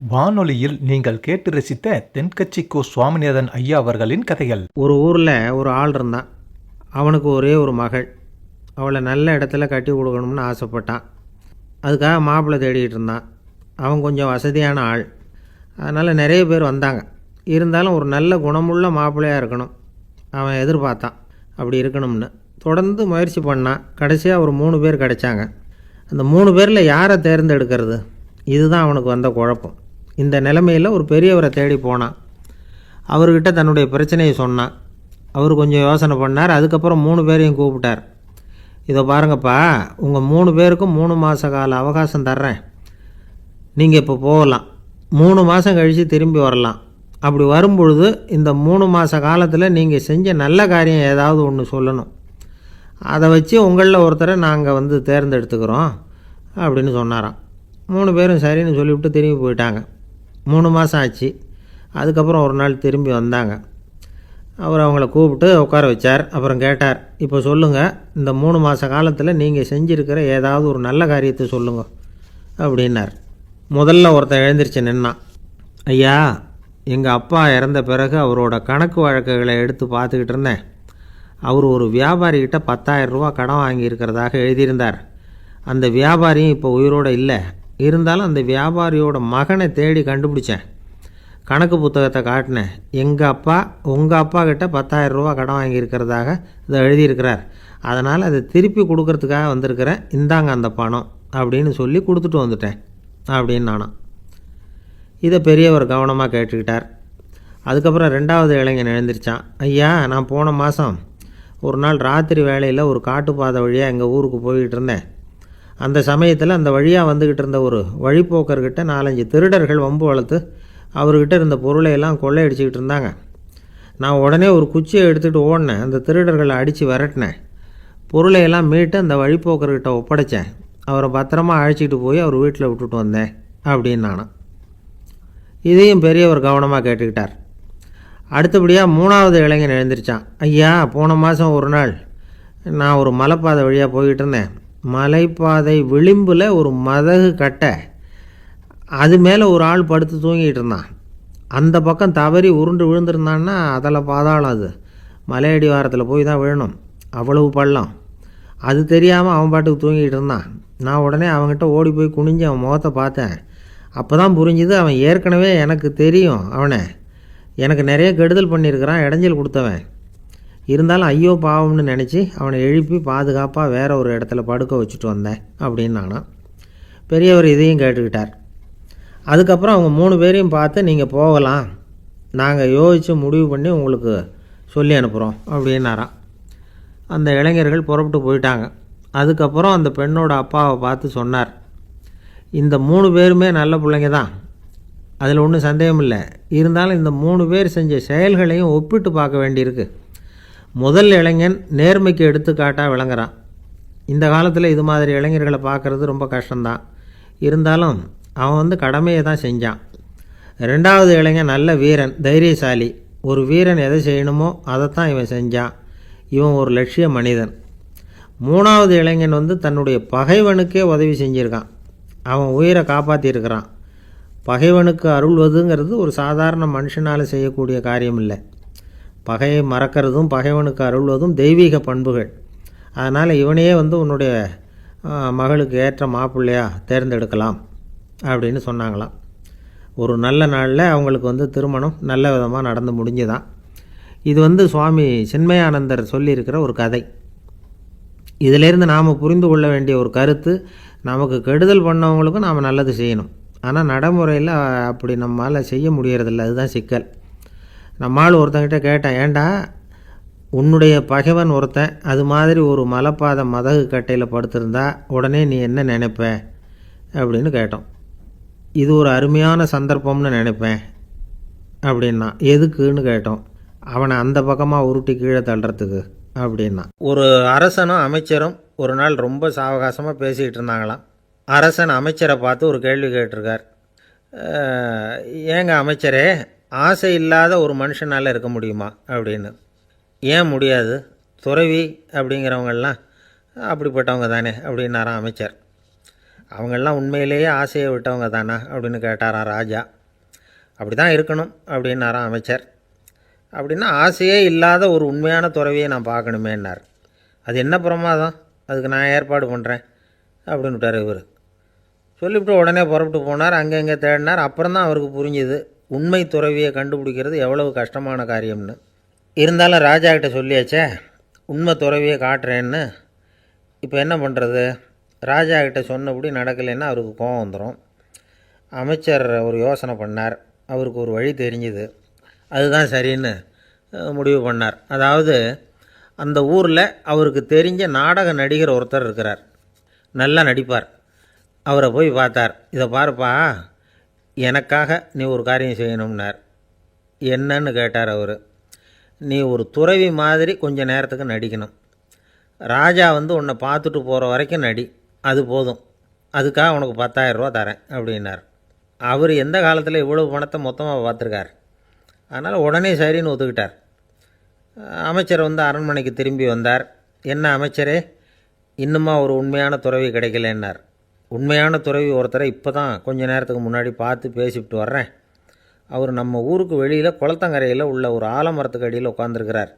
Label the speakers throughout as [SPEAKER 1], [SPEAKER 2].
[SPEAKER 1] வானொலியில் நீங்கள் கேட்டு ரசித்த தென்கட்சி கோ சுவாமிநாதன் ஐயா அவர்களின் கதைகள்.
[SPEAKER 2] ஒரு ஊரில் ஒரு ஆள் இருந்தான். அவனுக்கு ஒரே ஒரு மகள். அவளை நல்ல இடத்துல கட்டி கொடுக்கணும்னு ஆசைப்பட்டான். அதுக்காக மாப்பிள்ளை தேடிக்கிட்டு இருந்தான். அவன் கொஞ்சம் வசதியான ஆள், அதனால் நிறைய பேர் வந்தாங்க. இருந்தாலும் ஒரு நல்ல குணமுள்ள மாப்பிள்ளையாக இருக்கணும் அவன் எதிர்பார்த்தான். அப்படி இருக்கணும்னு தொடர்ந்து முயற்சி பண்ணான். கடைசியாக ஒரு 3 பேர் கிடைச்சாங்க. அந்த 3 பேரில் யாரை தேர்ந்தெடுக்கிறது, இதுதான் அவனுக்கு வந்த குழப்பம். இந்த நிலைமையில் ஒரு பெரியவரை தேடி போனான். அவர்கிட்ட தன்னுடைய பிரச்சனையை சொன்னான். அவர் கொஞ்சம் யோசனை பண்ணார். அதுக்கப்புறம் 3 பேரையும் கூப்பிட்டார். இதை பாருங்கப்பா, உங்கள் 3 பேருக்கும் 3 மாத கால அவகாசம் தர்றேன். நீங்கள் இப்போ போகலாம். 3 மாதம் கழித்து திரும்பி வரலாம். அப்படி வரும்பொழுது இந்த 3 மாத காலத்தில் நீங்கள் செஞ்ச நல்ல காரியம் ஏதாவது ஒன்று சொல்லணும். அதை வச்சு உங்களில் ஒருத்தரை நாங்கள் தேர்ந்தெடுத்துக்கிறோம் அப்படின்னு சொன்னாராம். 3 பேரும் சரின்னு சொல்லிவிட்டு திரும்பி போயிட்டாங்க. 3 மாதம் ஆச்சு. அதுக்கப்புறம் ஒரு நாள் திரும்பி வந்தாங்க. அவர் அவங்கள கூப்பிட்டு உட்கார வச்சார். அப்புறம் கேட்டார், இப்போ சொல்லுங்கள், இந்த 3 மாத காலத்தில் நீங்கள் செஞ்சுருக்கிற ஏதாவது ஒரு நல்ல காரியத்தை சொல்லுங்க அப்படின்னார். முதல்ல ஒருத்தன் எழுந்திரிச்சு நின்னான். ஐயா, எங்கள் அப்பா இறந்த பிறகு அவரோட கணக்கு வழக்குகளை எடுத்து பார்த்துக்கிட்டு இருந்தேன். அவர் ஒரு வியாபாரிகிட்ட 10,000 ரூபா கடன் வாங்கியிருக்கிறதாக எழுதியிருந்தார். அந்த வியாபாரியும் இப்போ உயிரோடு இல்லை. இருந்தாலும் அந்த வியாபாரியோட மகனை தேடி கண்டுபிடிச்சேன். கணக்கு புத்தகத்தை காட்டினேன். உங்கள் அப்பா கிட்ட 10,000 ரூபா கடன் வாங்கியிருக்கிறதாக இதை எழுதியிருக்கிறார். அதனால் அதை திருப்பி கொடுக்கறதுக்காக வந்திருக்கிறேன். இந்தாங்க அந்த பணம் அப்படின்னு சொல்லி கொடுத்துட்டு வந்துட்டேன் அப்படின்னு நானாம். இதை பெரியவர் கவனமாக கேட்டுக்கிட்டார். அதுக்கப்புறம் 2வது இளைஞன் எழுந்திரிச்சான். ஐயா, நான் போன மாதம் ஒரு நாள் ராத்திரி வேளையில் ஒரு காட்டுப்பாதை வழியாக எங்கள் ஊருக்கு போய்கிட்டு இருந்தேன். அந்த சமயத்தில் அந்த வழியாக வந்துக்கிட்டு இருந்த ஒரு வழிப்போக்கர்கிட்ட 4-5 திருடர்கள் வம்பு வளர்த்து அவர்கிட்ட இருந்த பொருளை எல்லாம் கொள்ளையடிச்சிக்கிட்டு இருந்தாங்க. நான் உடனே ஒரு குச்சியை எடுத்துகிட்டு ஓடினேன். அந்த திருடர்களை அடித்து விரட்டினேன். பொருளையெல்லாம் மீட்டு அந்த வழிப்போக்கர்கிட்ட ஒப்படைச்சேன். அவரை பத்திரமா அழைச்சிக்கிட்டு போய் அவர் வீட்டில் விட்டுட்டு வந்தேன் அப்படின்னு நானும். இதையும் பெரியவர் கவனமாக கேட்டுக்கிட்டார். அடுத்தபடியாக 3வது இளைஞன் எழுந்திரிச்சான். ஐயா, போன மாதம் ஒரு நாள் நான் ஒரு மலைப்பாதை வழியாக போய்கிட்டு இருந்தேன். மலைப்பாதை விளிம்பில் ஒரு மதகு கட்டை, அது மேலே ஒரு ஆள் படுத்து தூங்கிட்டு இருந்தான். அந்த பக்கம் தவறி உருண்டு விழுந்திருந்தான்னா அதில் பாதாளம். அது மலையடி வாரத்தில் போய் தான் விழணும். அவ்வளவு பள்ளம். அது தெரியாமல் அவன் பாட்டுக்கு தூங்கிட்டு இருந்தான். நான் உடனே அவன்கிட்ட ஓடி போய் குனிஞ்சு அவன் முகத்தை பார்த்தேன். அப்போ தான் புரிஞ்சுது, அவன் ஏற்கனவே எனக்கு தெரியும். அவனை எனக்கு நிறைய கெடுதல் பண்ணியிருக்கிறான், இடைஞ்சல் கொடுத்தவன். இருந்தாலும் ஐயோ பாவம்னு நினச்சி அவனை எழுப்பி பாதுகாப்பாக வேறு ஒரு இடத்துல படுக்க வச்சுட்டு வந்தேன் அப்படின்னு நானும். பெரியவர் இதையும் கேட்டுக்கிட்டார். அதுக்கப்புறம் அவங்க 3 பேரையும் பார்த்து, நீங்கள் போகலாம், நாங்கள் யோசித்து முடிவு பண்ணி உங்களுக்கு சொல்லி அனுப்புகிறோம் அப்படின்னாராம். அந்த இளைஞர்கள் புறப்பட்டு போயிட்டாங்க. அதுக்கப்புறம் அந்த பெண்ணோட அப்பாவை பார்த்து சொன்னார், இந்த 3 பேருமே நல்ல பிள்ளைங்க தான், அதில் ஒன்றும் சந்தேகம் இல்லை. இருந்தாலும் இந்த 3 பேர் செஞ்ச செயல்களையும் ஒப்பிட்டு பார்க்க வேண்டியிருக்கு. முதல் இளைஞன் நேர்மைக்கு எடுத்துக்காட்டாக விளங்குறான். இந்த காலத்தில் இது மாதிரி இளைஞர்களை பார்க்குறது ரொம்ப கஷ்டம்தான். இருந்தாலும் அவன் கடமையை தான் செஞ்சான். 2வது இளைஞன் நல்ல வீரன், தைரியசாலி. ஒரு வீரன் எதை செய்யணுமோ அதைத்தான் இவன் செஞ்சான். இவன் ஒரு லட்சிய மனிதன். 3வது இளைஞன் தன்னுடைய பகைவனுக்கே உதவி செஞ்சுருக்கான். அவன் உயிரை காப்பாற்றியிருக்கிறான். பகைவனுக்கு அருள்வதுங்கிறது ஒரு சாதாரண மனுஷனால் செய்யக்கூடிய காரியம் இல்லை. பகையை மறக்கிறதும் பகைவனுக்கு அருள்வதும் தெய்வீக பண்புகள். அதனால் இவனையே உன்னுடைய மகளுக்கு ஏற்ற மாப்பிள்ளையாக தேர்ந்தெடுக்கலாம் அப்படின்னு சொன்னாங்களாம். ஒரு நல்ல நாளில் அவங்களுக்கு திருமணம் நல்ல விதமாக நடந்து முடிஞ்சுதான். இது சுவாமி சின்மயானந்தர் சொல்லியிருக்கிற ஒரு கதை. இதிலேருந்து நாம் புரிந்து கொள்ள வேண்டிய ஒரு கருத்து, நமக்கு கெடுதல் பண்ணவங்களுக்கும் நாம் நல்லது செய்யணும். ஆனால் நடைமுறையில் அப்படி நம்மளால் செய்ய முடியறதில்ல. அதுதான் சிக்கல். நம்மால் ஒருத்தங்கிட்ட கேட்டேன், ஏண்டா உன்னுடைய பகைவன் ஒருத்தன் அது மாதிரி ஒரு மலைப்பாதை மதகு கட்டையில் படுத்திருந்தா உடனே நீ என்ன நினைப்ப அப்படின்னு கேட்டோம். இது ஒரு அருமையான சந்தர்ப்பம்னு நினைப்பேன் அப்படின்னா. எதுக்குன்னு கேட்டோம். அவனை அந்த பக்கமாக உருட்டி கீழே தள்ளுறதுக்கு அப்படின்னா. ஒரு அரசனும் அமைச்சரும் ஒரு நாள் ரொம்ப சாவகாசமாக பேசிக்கிட்டு இருந்தாங்களாம். அரசன் அமைச்சரை பார்த்து ஒரு கேள்வி கேட்டிருக்கார். ஏங்க அமைச்சரே, ஆசை இல்லாத ஒரு மனுஷனால் இருக்க முடியுமா அப்படின்னு. ஏன் முடியாது, துறவி அப்படிங்கிறவங்கெல்லாம் அப்படிப்பட்டவங்க தானே அப்படின்னாராம் அமைச்சர். அவங்கெல்லாம் உண்மையிலேயே ஆசையை விட்டவங்க தானா அப்படின்னு கேட்டாராம் ராஜா. அப்படி தான் இருக்கணும் அப்படின்னாராம் அமைச்சர். அப்படின்னா ஆசையே இல்லாத ஒரு உண்மையான துறவியை நான் பார்க்கணுமேன்னார். அது என்ன பிரமாதம், அதுக்கு நான் ஏற்பாடு பண்ணுறேன் அப்படின்னு விட்டார் இவர். சொல்லிவிட்டு உடனே புறப்பட்டு போனார். அங்கே தேடினார். அப்புறம் தான் அவருக்கு புரிஞ்சுது உண்மை துறவியை கண்டுபிடிக்கிறது எவ்வளவு கஷ்டமான காரியம்னு. இருந்தாலும் ராஜா கிட்ட சொல்லியாச்சே உண்மை துறவியை காட்டுறேன்னு. இப்போ என்ன பண்ணுறது? ராஜா கிட்ட சொன்னபடி நடக்கலைன்னா அவருக்கு கோபம் வந்துடும். அமைச்சர் ஒரு யோசனை பண்ணார். அவருக்கு ஒரு வழி தெரிஞ்சுது. அதுதான் சரின்னு முடிவு பண்ணார். அதாவது அந்த ஊரில் அவருக்கு தெரிஞ்ச நாடக நடிகர் ஒருத்தர் இருக்கிறார், நல்லா நடிப்பார். அவரை போய் பார்த்தார். இதை பாருப்பா, எனக்காக நீ ஒரு காரியம் செய்யணும்னார். என்னன்னு கேட்டார் அவர். நீ ஒரு துறவி மாதிரி கொஞ்ச நேரத்துக்கு நடிக்கணும். ராஜா உன்னை பார்த்துட்டு போகிற வரைக்கும் நடி, அது போதும். அதுக்காக உனக்கு 10,000 ரூபா தரேன் அப்படின்னார். அவர் எந்த காலத்தில் இவ்வளவு பணத்தை மொத்தமாக பார்த்துருக்கார். அதனால் உடனே சரின்னு ஒத்துக்கிட்டார். அமைச்சர் அரண்மனைக்கு திரும்பி வந்தார். என்ன அமைச்சரே, இன்னுமா ஒரு உண்மையான துறவி கிடைக்கலன்னார். உண்மையான துறவி ஒருத்தரை இப்போ தான் கொஞ்ச நேரத்துக்கு முன்னாடி பார்த்து பேசிவிட்டு வர்றேன். அவர் நம்ம ஊருக்கு வெளியில் குளத்தங்கரையில் உள்ள ஒரு ஆலமரத்துக்கு அடியில் உட்காந்துருக்கிறார்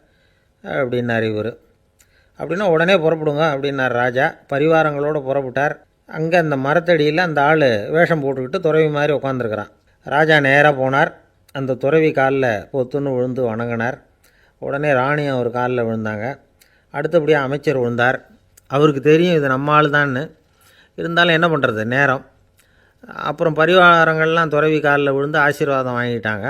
[SPEAKER 2] அப்படின்னார் இவர். அப்படின்னா உடனே புறப்படுங்க அப்படின்னார் ராஜா. பரிவாரங்களோடு புறப்பட்டார். அங்கே அந்த மரத்தடியில் அந்த ஆள் வேஷம் போட்டுக்கிட்டு துறவி மாதிரி உட்காந்துருக்கிறான். ராஜா நேராக போனார். அந்த துறவி காலில் பொத்துன்னு விழுந்து வணங்கினார். உடனே ராணியும் அவர் காலில் விழுந்தாங்க. அடுத்தபடியாக அமைச்சர் விழுந்தார். அவருக்கு தெரியும் இது நம்ம ஆள் தான்னு. இருந்தாலும் என்ன பண்ணுறது, நேரம். அப்புறம் பரிவாரங்கள்லாம் துறவி காலில் விழுந்து ஆசீர்வாதம் வாங்கிட்டாங்க.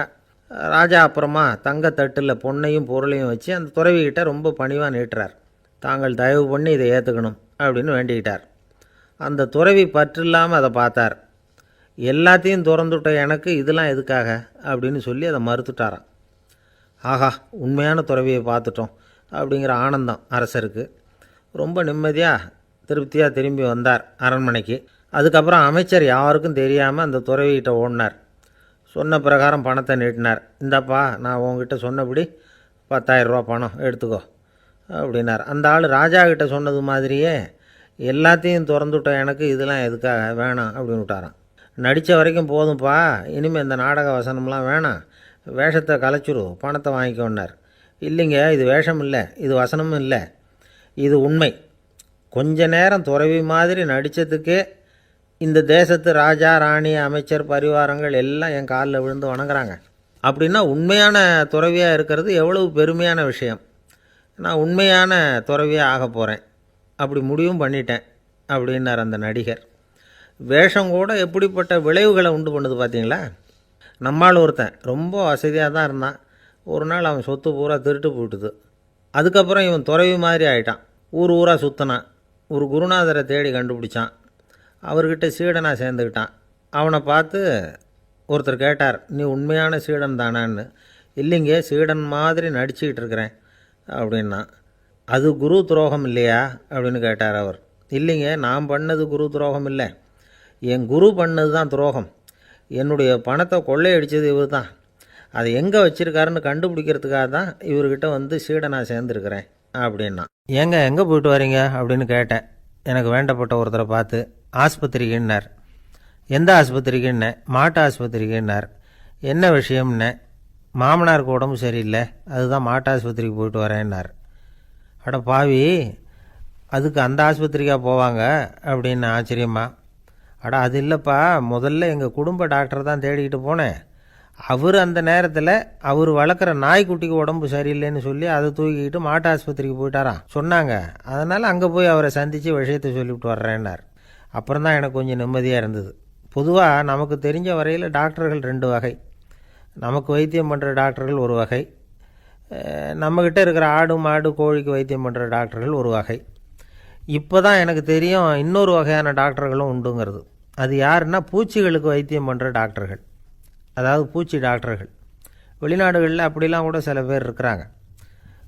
[SPEAKER 2] ராஜா அப்புறமா தங்கத்தட்டில் பொன்னையும் பொருளையும் வச்சு அந்த துறவிக்கிட்ட ரொம்ப பணிவாக நீட்டுறார். தாங்கள் தயவு பண்ணி இதை ஏற்றுக்கணும் அப்படின்னு வேண்டிக்கிட்டார். அந்த துறவி பற்றில்லாமல் அதை பார்த்தார். எல்லாத்தையும் திறந்துவிட்ட எனக்கு இதெல்லாம் எதுக்காக அப்படின்னு சொல்லி அதை மறுத்துட்டாராம். ஆஹா, உண்மையான துறவியை பார்த்துட்டோம் அப்படிங்கிற ஆனந்தம் அரசருக்கு. ரொம்ப நிம்மதியாக திருப்தியாக திரும்பி வந்தார் அரண்மனைக்கு. அதுக்கப்புறம் அமைச்சர் யாருக்கும் தெரியாமல் அந்த துறவிகிட்ட ஓடினார். சொன்ன பிரகாரம் பணத்தை நீட்டினார். இந்தாப்பா, நான் உங்ககிட்ட சொன்னபடி 10,000 ரூபா பணம் எடுத்துக்கோ அப்படின்னார். அந்த ஆள் ராஜா கிட்ட சொன்னது மாதிரியே எல்லாத்தையும் திறந்துவிட்ட எனக்கு இதெல்லாம் எதுக்காக வேணாம் அப்படின்னு விட்டாராம். நடித்த வரைக்கும் போதும்ப்பா, இனிமேல் இந்த நாடக வசனம்லாம் வேணாம், வேஷத்தை கலைச்சிரு, பணத்தை வாங்கிக்கோன்னார். இல்லைங்க, இது வேஷம் இல்லை, இது வசனமும் இல்லை, இது உண்மை. கொஞ்ச நேரம் துறவி மாதிரி நடித்ததுக்கே இந்த தேசத்து ராஜா, ராணி, அமைச்சர், பரிவாரங்கள் எல்லாம் என் காலில் விழுந்து வணங்குறாங்க. அப்படின்னா உண்மையான துறவியாக இருக்கிறது எவ்வளவு பெருமையான விஷயம். நான் உண்மையான துறவியாக ஆக போகிறேன், அப்படி முடிவும் பண்ணிட்டேன் அப்படின்னார் அந்த நடிகர். வேஷம் கூட எப்படிப்பட்ட விளைவுகளை உண்டு பண்ணுது பார்த்தீங்களா. நம்மால் ஒருத்தன் ரொம்ப வசதியாக தான் இருந்தான். ஒரு நாள் அவன் சொத்து பூரா திருட்டு போட்டுது. அதுக்கப்புறம் இவன் துறவி மாதிரி ஆகிட்டான். ஊர் ஊராக சுற்றினான். ஒரு குருநாதரை தேடி கண்டுபிடிச்சான். அவர்கிட்ட சீடனாக சேர்ந்துக்கிட்டான். அவனை பார்த்து ஒருத்தர் கேட்டார், நீ உண்மையான சீடன் தானான்னு. இல்லைங்க, சீடன் மாதிரி நடிச்சுக்கிட்டு இருக்கிறேன் அப்படின்னா. அது குரு துரோகம் இல்லையா அப்படின்னு கேட்டார் அவர். இல்லைங்க, நான் பண்ணது குரு துரோகம் இல்லை, என் குரு பண்ணது தான் துரோகம். என்னுடைய பணத்தை கொள்ளையடித்தது இவர் தான். அதை எங்கே வச்சுருக்காருன்னு கண்டுபிடிக்கிறதுக்காக தான் இவர்கிட்ட சீடனாக சேர்ந்துருக்கிறேன் அப்படின்னா. ஏங்க எங்கே போயிட்டு வரீங்க அப்படின்னு கேட்டேன். எனக்கு வேண்டப்பட்ட ஒருத்தரை பார்த்து. ஆஸ்பத்திரிக்குன்னார். எந்த ஆஸ்பத்திரிக்குன்னே? மாட்டு ஆஸ்பத்திரிக்குன்னார். என்ன விஷயம்னே? மாமனாருக்கு உடம்பு சரியில்லை, அதுதான் மாட்டு ஆஸ்பத்திரிக்கு போயிட்டு வரேன்னார். அட பாவி, அதுக்கு அந்த ஆஸ்பத்திரிக்காக போவாங்க அப்படின்னு ஆச்சரியமா. அட அது இல்லைப்பா, முதல்ல எங்கள் குடும்ப டாக்டர் தான் தேடிக்கிட்டு போனேன். அவர் அந்த நேரத்தில் அவர் வளர்க்குற நாய்க்குட்டிக்கு உடம்பு சரியில்லைன்னு சொல்லி அதை தூக்கிக்கிட்டு மாட்டு ஆஸ்பத்திரிக்கு போயிட்டாராம் சொன்னாங்க. அதனால் அங்கே போய் அவரை சந்தித்து விஷயத்தை சொல்லிவிட்டு வர்றேன்னார். அப்புறம் தான் எனக்கு கொஞ்சம் நிம்மதியாக இருந்தது. பொதுவாக நமக்கு தெரிஞ்ச வரையில் டாக்டர்கள் 2 வகை. நமக்கு வைத்தியம் பண்ணுற டாக்டர்கள் ஒரு வகை, நம்மக்கிட்ட இருக்கிற ஆடு மாடு கோழிக்கு வைத்தியம் பண்ணுற டாக்டர்கள் ஒரு வகை. இப்போ தான் எனக்கு தெரியும் இன்னொரு வகையான டாக்டர்களும் உண்டுங்கிறது. அது யாருன்னா பூச்சிகளுக்கு வைத்தியம் பண்ணுற டாக்டர்கள், அதாவது பூச்சி டாக்டர்கள். வெளிநாடுகளில் அப்படிலாம் கூட சில பேர் இருக்கிறாங்க.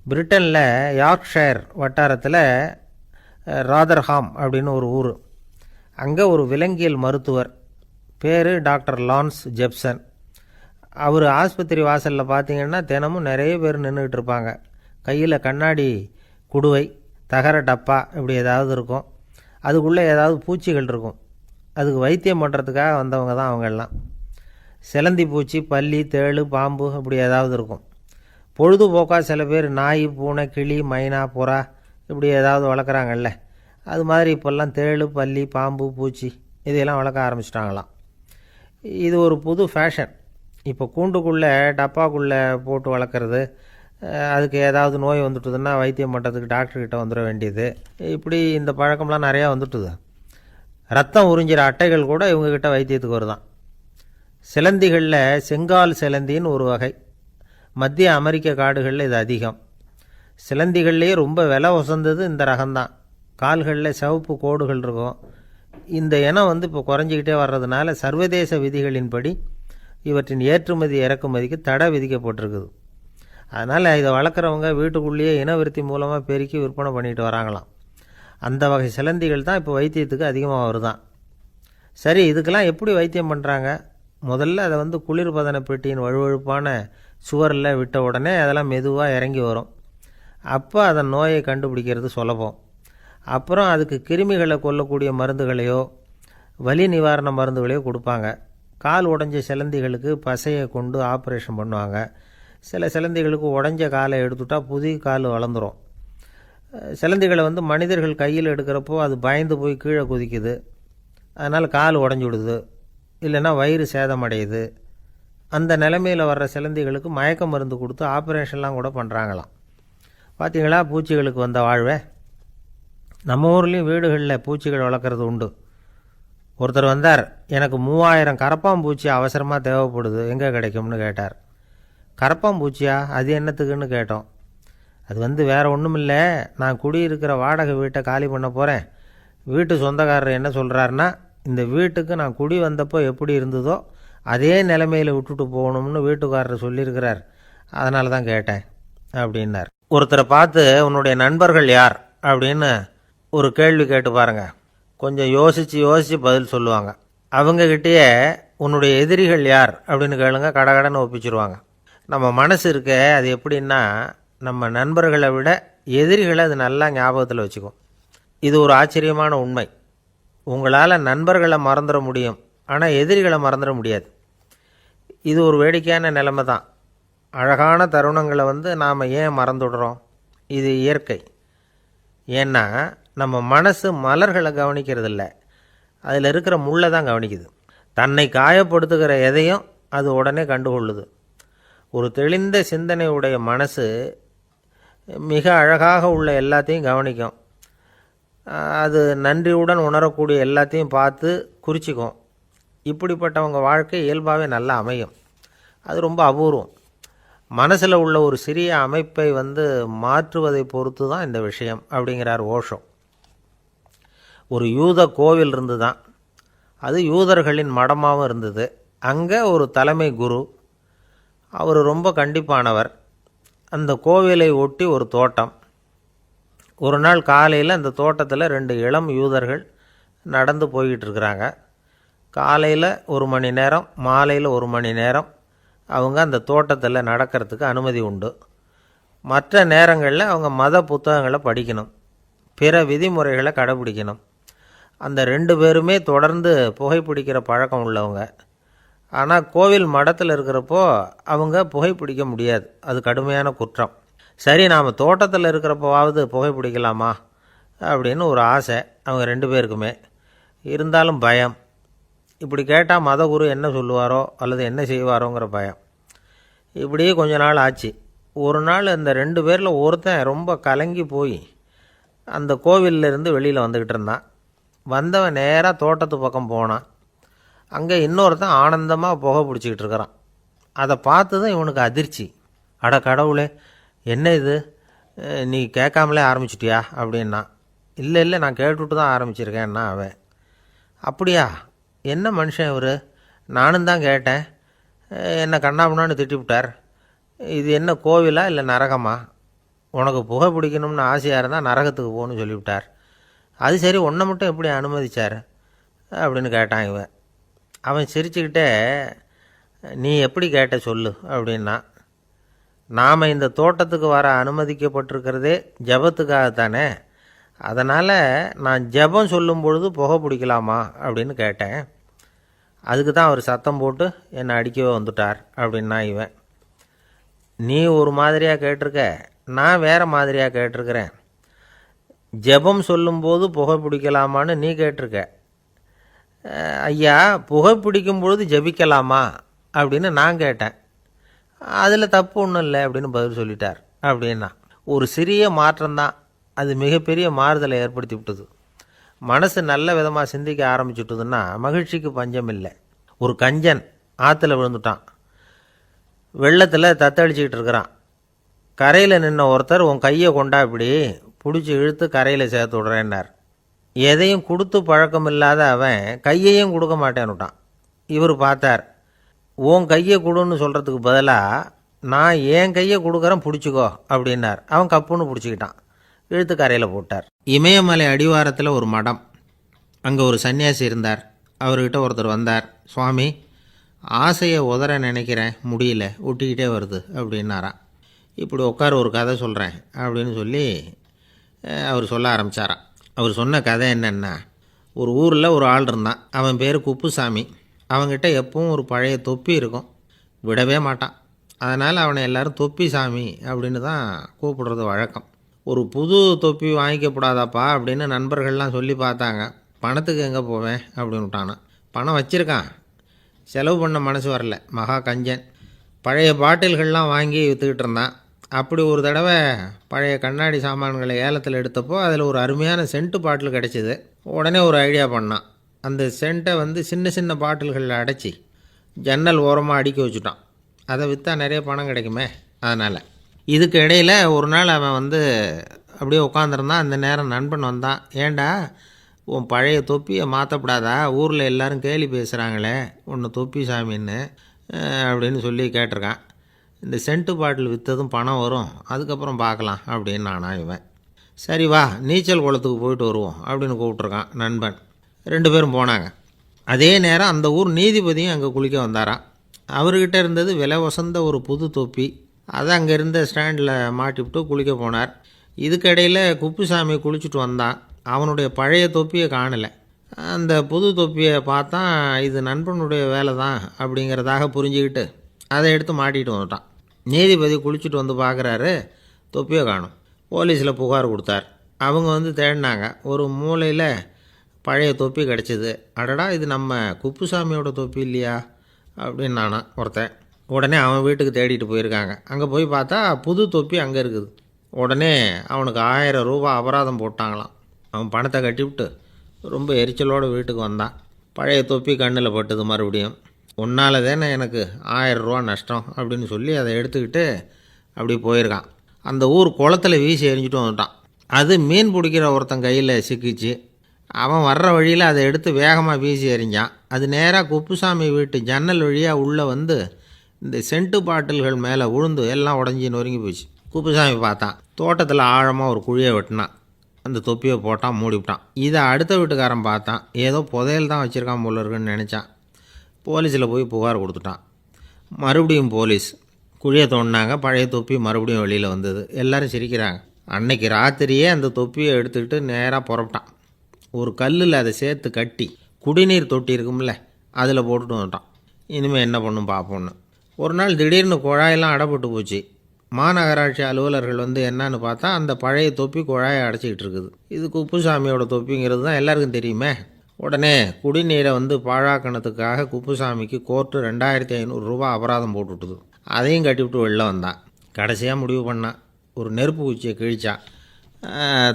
[SPEAKER 2] பிரிட்டனில் யார்க்ஷயர் வட்டாரத்தில் ராதர்ஹாம் அப்படின்னு ஒரு ஊர். அங்கே ஒரு விலங்கியல் மருத்துவர், பேர் டாக்டர் லான்ஸ் ஜெப்சன். அவர் ஆஸ்பத்திரி வாசலில் பார்த்தீங்கன்னா தினமும் நிறைய பேர் நின்றுக்கிட்டு இருப்பாங்க. கையில் கண்ணாடி குடுவை, தகர டப்பா இப்படி ஏதாவது இருக்கும். அதுக்குள்ளே ஏதாவது பூச்சிகள் இருக்கும். அதுக்கு வைத்தியம் பண்ணுறதுக்காக வந்தவங்க தான் அவங்கெல்லாம். சிலந்தி பூச்சி, பல்லி, தேள், பாம்பு இப்படி ஏதாவது இருக்கும். பொழுதுபோக்காக சில பேர் நாய், பூனை, கிளி, மைனா, புறா இப்படி ஏதாவது வளர்க்குறாங்கல்ல, அது மாதிரி இப்போல்லாம் தேள், பல்லி, பாம்பு, பூச்சி இதையெல்லாம் வளர்க்க ஆரம்பிச்சிட்டாங்களாம். இது ஒரு புது ஃபேஷன். இப்போ கூண்டுக்குள்ளே டப்பாக்குள்ளே போட்டு வளர்க்குறது, அதுக்கு ஏதாவது நோய் வந்துட்டுதுன்னா வைத்தியம் பண்ணுறதுக்கு டாக்டர்கிட்ட வந்துட வேண்டியது, இப்படி இந்த பழக்கம்லாம் நிறையா வந்துட்டுது. ரத்தம் உறிஞ்சிற அட்டைகள் கூட இவங்ககிட்ட வைத்தியத்துக்கு வருதான். சிலந்திகளில் செங்கால் சிலந்தின்னு ஒரு வகை. மத்திய அமெரிக்க காடுகளில் இது அதிகம். சிலந்திகள்லேயே ரொம்ப விலை உசந்தது இந்த ரகம்தான். கால்களில் சிவப்பு கோடுகள் இருக்கும். இந்த இனம் இப்போ குறைஞ்சிக்கிட்டே வர்றதுனால சர்வதேச விதிகளின்படி இவற்றின் ஏற்றுமதி இறக்குமதிக்கு தடை விதிக்கப்பட்டிருக்குது. அதனால் இதை வளர்க்குறவங்க வீட்டுக்குள்ளேயே இனவிருத்தி மூலமாக பெருக்கி விற்பனை பண்ணிட்டு வராங்களாம். அந்த வகை சிலந்திகள் தான் இப்போ வைத்தியத்துக்கு அதிகமாக வருதான். சரி, இதுக்கெல்லாம் எப்படி வைத்தியம் பண்ணுறாங்க? முதல்ல அதை குளிர்பதன பெட்டியின் வழுவழுப்பான சுவரில் விட்ட உடனே அதெல்லாம் மெதுவாக இறங்கி வரும். அப்போ அதன் நோயை கண்டுபிடிக்கிறது சுலபம். அப்புறம் அதுக்கு கிருமிகளை கொல்லக்கூடிய மருந்துகளையோ வலி நிவாரண மருந்துகளையோ கொடுப்பாங்க. கால் உடைஞ்ச சிலந்திகளுக்கு பசையை கொண்டு ஆப்ரேஷன் பண்ணுவாங்க. சில சிலந்திகளுக்கு உடைஞ்ச காலை எடுத்துட்டா புதிய கால் வளர்ந்துடும். சிலந்திகளை மனிதர்கள் கையில் எடுக்கிறப்போ அது பயந்து போய் கீழே குதிக்குது. அதனால் கால் உடஞ்சி விடுது, இல்லைன்னா வயிறு சேதமடையுது. அந்த நிலைமையில் வர்ற சிலந்திகளுக்கு மயக்க மருந்து கொடுத்து ஆப்ரேஷன்லாம் கூட பண்ணுறாங்களாம். பார்த்தீங்களா பூச்சிகளுக்கு வந்த வாழ்வே. நம்ம ஊர்லேயும் வீடுகளில் பூச்சிகள் வளர்க்குறது உண்டு. ஒருத்தர் வந்தார், எனக்கு 3000 கரப்பாம்பூச்சி அவசரமாக தேவைப்படுது, எங்கே கிடைக்கும்னு கேட்டார். கரப்பாம்பூச்சியா? அது என்னத்துக்குன்னு கேட்டோம். அது வேறு ஒன்றும் இல்லை, நான் குடியிருக்கிற வாடகை வீட்டை காலி பண்ண போகிறேன். வீட்டு சொந்தக்காரர் என்ன சொல்கிறாருன்னா, இந்த வீட்டுக்கு நான் குடி வந்தப்போ எப்படி இருந்ததோ அதே நிலைமையில் விட்டுட்டு போகணும்னு வீட்டுக்காரர் சொல்லியிருக்கிறார், அதனால தான் கேட்டேன் அப்படின்னார். ஒருத்தரை பார்த்து உன்னுடைய நண்பர்கள் யார் அப்படின்னு ஒரு கேள்வி கேட்டு பாருங்கள். கொஞ்சம் யோசித்து பதில் சொல்லுவாங்க. அவங்கக்கிட்டேயே உன்னுடைய எதிரிகள் யார் அப்படின்னு கேளுங்க, கடகடன்னு ஒப்பிச்சிருவாங்க. நம்ம மனசு இருக்க அது எப்படின்னா, நம்ம நண்பர்களை விட எதிரிகளை அது நல்லா ஞாபகத்தில் வச்சுக்கும். இது ஒரு ஆச்சரியமான உண்மை. உங்களால் நண்பர்களை மறந்துட முடியும், ஆனால் எதிரிகளை மறந்துட முடியாது. இது ஒரு வேடிக்கையான நிலைமை தான். அழகான தருணங்களை நாம் ஏன் மறந்துடுறோம்? இது இயற்கை. ஏன்னா நம்ம மனசு மலர்களை கவனிக்கிறதில்ல, அதில் இருக்கிற முள்ளை தான் கவனிக்குது. தன்னை காயப்படுத்துகிற எதையும் அது உடனே கண்டுகொள்ளுது. ஒரு தெளிந்த சிந்தனை உடைய மனசு மிக அழகாக உள்ள எல்லாத்தையும் கவனிக்கும். அது நன்றியுடன் உணரக்கூடிய எல்லாத்தையும் பார்த்து குறிச்சிக்கும். இப்படிப்பட்டவங்க வாழ்க்கை இயல்பாகவே நல்லா அமையும். அது ரொம்ப அபூர்வம். மனசில் உள்ள ஒரு சிறிய அமைப்பை மாற்றுவதை பொறுத்து தான் இந்த விஷயம் அப்படிங்கிறார் ஓஷோ. ஒரு யூத கோவில் இருந்து தான், அது யூதர்களின் மடமாகவும் இருந்தது. அங்கே ஒரு தலைமை குரு, அவர் ரொம்ப கண்டிப்பானவர். அந்த கோவிலை ஒட்டி ஒரு தோட்டம். ஒரு நாள் காலையில் அந்த தோட்டத்தில் 2 இளம் யூதர்கள் நடந்து போய்கிட்டு இருக்கிறாங்க. காலையில் 1 மணி நேரம், மாலையில் 1 மணி நேரம் அவங்க அந்த தோட்டத்தில் நடக்கிறதுக்கு அனுமதி உண்டு. மற்ற நேரங்களில் அவங்க மத புத்தகங்களை படிக்கணும், பிற விதிமுறைகளை கடைபிடிக்கணும். அந்த 2 பேருமே தொடர்ந்து புகைப்பிடிக்கிற பழக்கம் உள்ளவங்க. ஆனால் கோவில் மடத்தில் இருக்கிறப்போ அவங்க புகைப்பிடிக்க முடியாது, அது கடுமையான குற்றம். சரி, நாம் தோட்டத்தில் இருக்கிறப்போவாவது புகைப்பிடிக்கலாமா அப்படின்னு ஒரு ஆசை அவங்க 2 பேருக்குமே. இருந்தாலும் பயம். இப்படி கேட்டால் மதகுரு என்ன சொல்லுவாரோ அல்லது என்ன செய்வாரோங்கிற பயம். இப்படியே கொஞ்ச நாள் ஆச்சு. ஒரு நாள் அந்த 2 பேரில் ஒருத்தன் ரொம்ப கலங்கி போய் அந்த கோவிலிருந்து வெளியில் வந்துக்கிட்டு இருந்தான். வந்தவன் நேராக தோட்டத்து பக்கம் போனான். அங்கே இன்னொருத்தன் ஆனந்தமாக புகை பிடிச்சிக்கிட்டு இருக்கிறான். அதை பார்த்து தான் இவனுக்கு அதிர்ச்சி. அட கடவுளே, என்ன இது, நீ கேட்காமலே ஆரம்பிச்சிட்டியா அப்படின்னா. இல்லை இல்லை, நான் கேட்டுவிட்டு தான் ஆரம்பிச்சிருக்கேன்னா அவன். அப்படியா, என்ன மனுஷன் இவர், நானும் தான் கேட்டேன், என்ன கண்ணாமுன்னான்னு திட்டிவிட்டார். இது என்ன கோவிலா இல்லை நரகமா? உனக்கு புகை பிடிக்கணும்னு ஆசையாக இருந்தால் நரகத்துக்கு போகணும்னு சொல்லிவிட்டார். அது சரி, உன்னை மட்டும் எப்படி அனுமதிச்சார் அப்படின்னு கேட்டான் இவன். அவன் சிரிச்சுக்கிட்டே, நீ எப்படி கேட்ட சொல்லு அப்படின்னா. நாம் இந்த தோட்டத்துக்கு வர அனுமதிக்கப்பட்டிருக்கிறதே ஜபத்துக்காகத்தானே, அதனால் நான் ஜெபம் சொல்லும் பொழுது புகை பிடிக்கலாமா அப்படின்னு கேட்டேன். அதுக்கு தான் அவர் சத்தம் போட்டு என்னை அடிக்கவே வந்துட்டார் அப்படின்னா இவன். நீ ஒரு மாதிரியாக கேட்டிருக்க, நான் வேறு மாதிரியாக கேட்டிருக்கிறேன். ஜெபம் சொல்லும்போது புகை பிடிக்கலாமான்னு நீ கேட்டிருக்க. ஐயா, புகை பிடிக்கும் பொழுது ஜெபிக்கலாமா அப்படின்னு நான் கேட்டேன். அதில் தப்பு ஒன்றும் இல்லை அப்படின்னு பதில் சொல்லிட்டார் அப்படின்னா. ஒரு சிறிய மாற்றம்தான் அது மிகப்பெரிய மாறுதலை ஏற்படுத்தி விட்டது. மனசு நல்ல விதமாக சிந்திக்க ஆரம்பிச்சுட்டுதுன்னா மகிழ்ச்சிக்கு பஞ்சம் இல்லை. ஒரு கஞ்சன் ஆற்றுல விழுந்துட்டான், வெள்ளத்தில் தத்தளிச்சிக்கிட்டு இருக்கிறான். கரையில் நின்ன ஒருத்தர் உன் கையை கொண்டா இப்படி பிடிச்சி இழுத்து கரையில் சேர்த்து விட்றேன்னார். எதையும் கொடுத்து பழக்கம் இல்லாத அவன் கையையும் கொடுக்க மாட்டேன்னுட்டான். இவர் பார்த்தார், உன் கையை கொடுன்னு சொல்கிறதுக்கு பதிலாக நான் என் கையை கொடுக்குறேன் பிடிச்சிக்கோ அப்படின்னார். அவன் கப்புன்னு பிடிச்சிக்கிட்டான், இழுத்து கரையில் போட்டார். இமயமலை அடிவாரத்தில் ஒரு மடம், அங்கே ஒரு சன்னியாசி இருந்தார். அவர்கிட்ட ஒருத்தர் வந்தார். சுவாமி, ஆசையை உதற நினைக்கிறேன், முடியல, ஒட்டிக்கிட்டே வருது அப்படின்னாராம். இப்படி உட்கார ஒரு கதை சொல்கிறேன் அப்படின்னு சொல்லி அவர் சொல்ல ஆரம்பித்தாராம். அவர் சொன்ன கதை என்னென்னா, ஒரு ஊரில் ஒரு ஆள் இருந்தான். அவன் பேர் குப்புசாமி. அவன்கிட்ட எப்பவும் ஒரு பழைய தொப்பி இருக்கும், விடவே மாட்டான். அதனால் அவனை எல்லோரும் தொப்பி சாமி அப்படின்னு தான் கூப்பிடுறது வழக்கம். ஒரு புது தொப்பி வாங்கிக்கப்படாதாப்பா அப்படின்னு நண்பர்கள்லாம் சொல்லி பார்த்தாங்க. பணத்துக்கு எங்கே போவேன் அப்படின்னு விட்டானான். பணம் வச்சுருக்கான், செலவு பண்ண மனசு வரல, மகா கஞ்சன். பழைய பாட்டில்கள்லாம் வாங்கி விற்றுக்கிட்டு இருந்தான். அப்படி ஒரு தடவை பழைய கண்ணாடி சாமான்களை ஏலத்தில் எடுத்தப்போ அதில் ஒரு அருமையான சென்ட்டு பாட்டில் கிடச்சிது. உடனே ஒரு ஐடியா பண்ணான். அந்த சென்ட்டை சின்ன சின்ன பாட்டில்களில் அடைச்சி ஜன்னல் ஓரமாக அடுக்கி வச்சுட்டான். அதை விற்றா நிறைய பணம் கிடைக்குமே. அதனால் இதுக்கு இடையில் ஒரு நாள் அவன் அப்படியே உட்காந்துருந்தான். அந்த நேரம் நண்பன் வந்தான். ஏண்டா, உன் பழைய தொப்பியை மாற்றப்படாதா, ஊரில் எல்லோரும் கேலி பேசுகிறாங்களே உன்னை தொப்பி சாமின்னு அப்படின்னு சொல்லி கேட்டிருக்கான். இந்த சென்ட்டு பாட்டில் விற்றதும் பணம் வரும், அதுக்கப்புறம் பார்க்கலாம் அப்படின்னு நானா இவன். சரி வா, நீச்சல் குளத்துக்கு போயிட்டு வருவோம் அப்படின்னு கூப்பிட்ருக்கான் நண்பன். 2 பேரும் போனாங்க. அதே நேரம் அந்த ஊர் நீதிபதியும் அங்கே குளிக்க வந்தாராம். அவர்கிட்ட இருந்தது விலை வசந்த ஒரு புது தொப்பி. அதை அங்கே இருந்த ஸ்டாண்டில் மாட்டிவிட்டு குளிக்க போனார். இதுக்கிடையில் குப்புசாமி குளிச்சுட்டு வந்தான். அவனுடைய பழைய தொப்பியை காணலை. அந்த புது தொப்பியை பார்த்தா இது நண்பனுடைய வேலை தான் அப்படிங்கிறதாக புரிஞ்சுக்கிட்டு அதை எடுத்து மாட்டிகிட்டு வந்துட்டான். நீதிபதி குளிச்சுட்டு வந்து பார்க்குறாரு, தொப்பியை காணும். போலீஸில் புகார் கொடுத்தார். அவங்க தேடினாங்க. ஒரு மூலையில் பழைய தொப்பி கிடச்சிது. அடடா, இது நம்ம குப்புசாமியோட தொப்பி இல்லையா அப்படின்னு நானா ஒருத்தன். உடனே அவன் வீட்டுக்கு தேடிட்டு போயிருக்காங்க. அங்கே போய் பார்த்தா புது தொப்பி அங்கே இருக்குது. உடனே அவனுக்கு 1000 ரூபா அபராதம் போட்டாங்களாம். அவன் பணத்தை கட்டிவிட்டு ரொம்ப எரிச்சலோடு வீட்டுக்கு வந்தான். பழைய தொப்பி கண்ணில் பட்டுது. மறுபடியும் உன்னால் தானே எனக்கு 1000 ரூபா நஷ்டம் அப்படின்னு சொல்லி அதை எடுத்துக்கிட்டு அப்படி போயிருக்கான். அந்த ஊர் குளத்தில் வீசி எரிஞ்சிட்டு வந்துட்டான். அது மீன் பிடிக்கிற ஒருத்தன் கையில் சிக்கிச்சு. அவன் வர்ற வழியில் அதை எடுத்து வேகமாக வீசி எறிஞ்சான். அது நேராக குப்புசாமி வீட்டு ஜன்னல் வழியாக உள்ளே இந்த சென்ட்டு பாட்டில்கள் மேலே விழுந்து எல்லாம் உடஞ்சி நொறுங்கி போச்சு. குப்புசாமி பார்த்தான். தோட்டத்தில் ஆழமாக ஒரு குழியை வெட்டினான். அந்த தொப்பியை போட்டான், மூடிவிட்டான். இதை அடுத்த வீட்டுக்காரன் பார்த்தான். ஏதோ புதையல் தான் வச்சுருக்கான் போல இருக்குன்னு நினச்சான். போலீஸில் போய் புகார் கொடுத்துட்டான். மறுபடியும் போலீஸ் குழியை தோண்டினாங்க. பழைய தொப்பி மறுபடியும் வெளியில் வந்தது. எல்லோரும் சிரிக்கிறாங்க. அன்னைக்கு ராத்திரியே அந்த தொப்பியை எடுத்துக்கிட்டு நேராக புறப்பட்டான். ஒரு கல்லில் அதை சேர்த்து கட்டி குடிநீர் தொட்டி இருக்கும்ல, அதில் போட்டுட்டு வந்துட்டான். இனிமேல் என்ன பண்ணும் பார்ப்போன்னு. ஒரு நாள் திடீர்னு குழாயெல்லாம் அடைப்பட்டு போச்சு. மாநகராட்சி அலுவலர்கள் என்னன்னு பார்த்தா அந்த பழைய தொப்பி குழாயை அடைச்சிக்கிட்டு இருக்குது. இது குப்புசாமியோட தொப்பிங்கிறது தான் எல்லாருக்கும் தெரியுமே. உடனே குடிநீரை பாழாக்கணத்துக்காக குப்புசாமிக்கு கோர்ட்டு 2500 ரூபா அபராதம் போட்டுவிட்டுது. அதையும் கட்டிவிட்டு வெளில வந்தான். கடைசியாக முடிவு பண்ணான். ஒரு நெருப்பு குச்சியை கிழிச்சான்,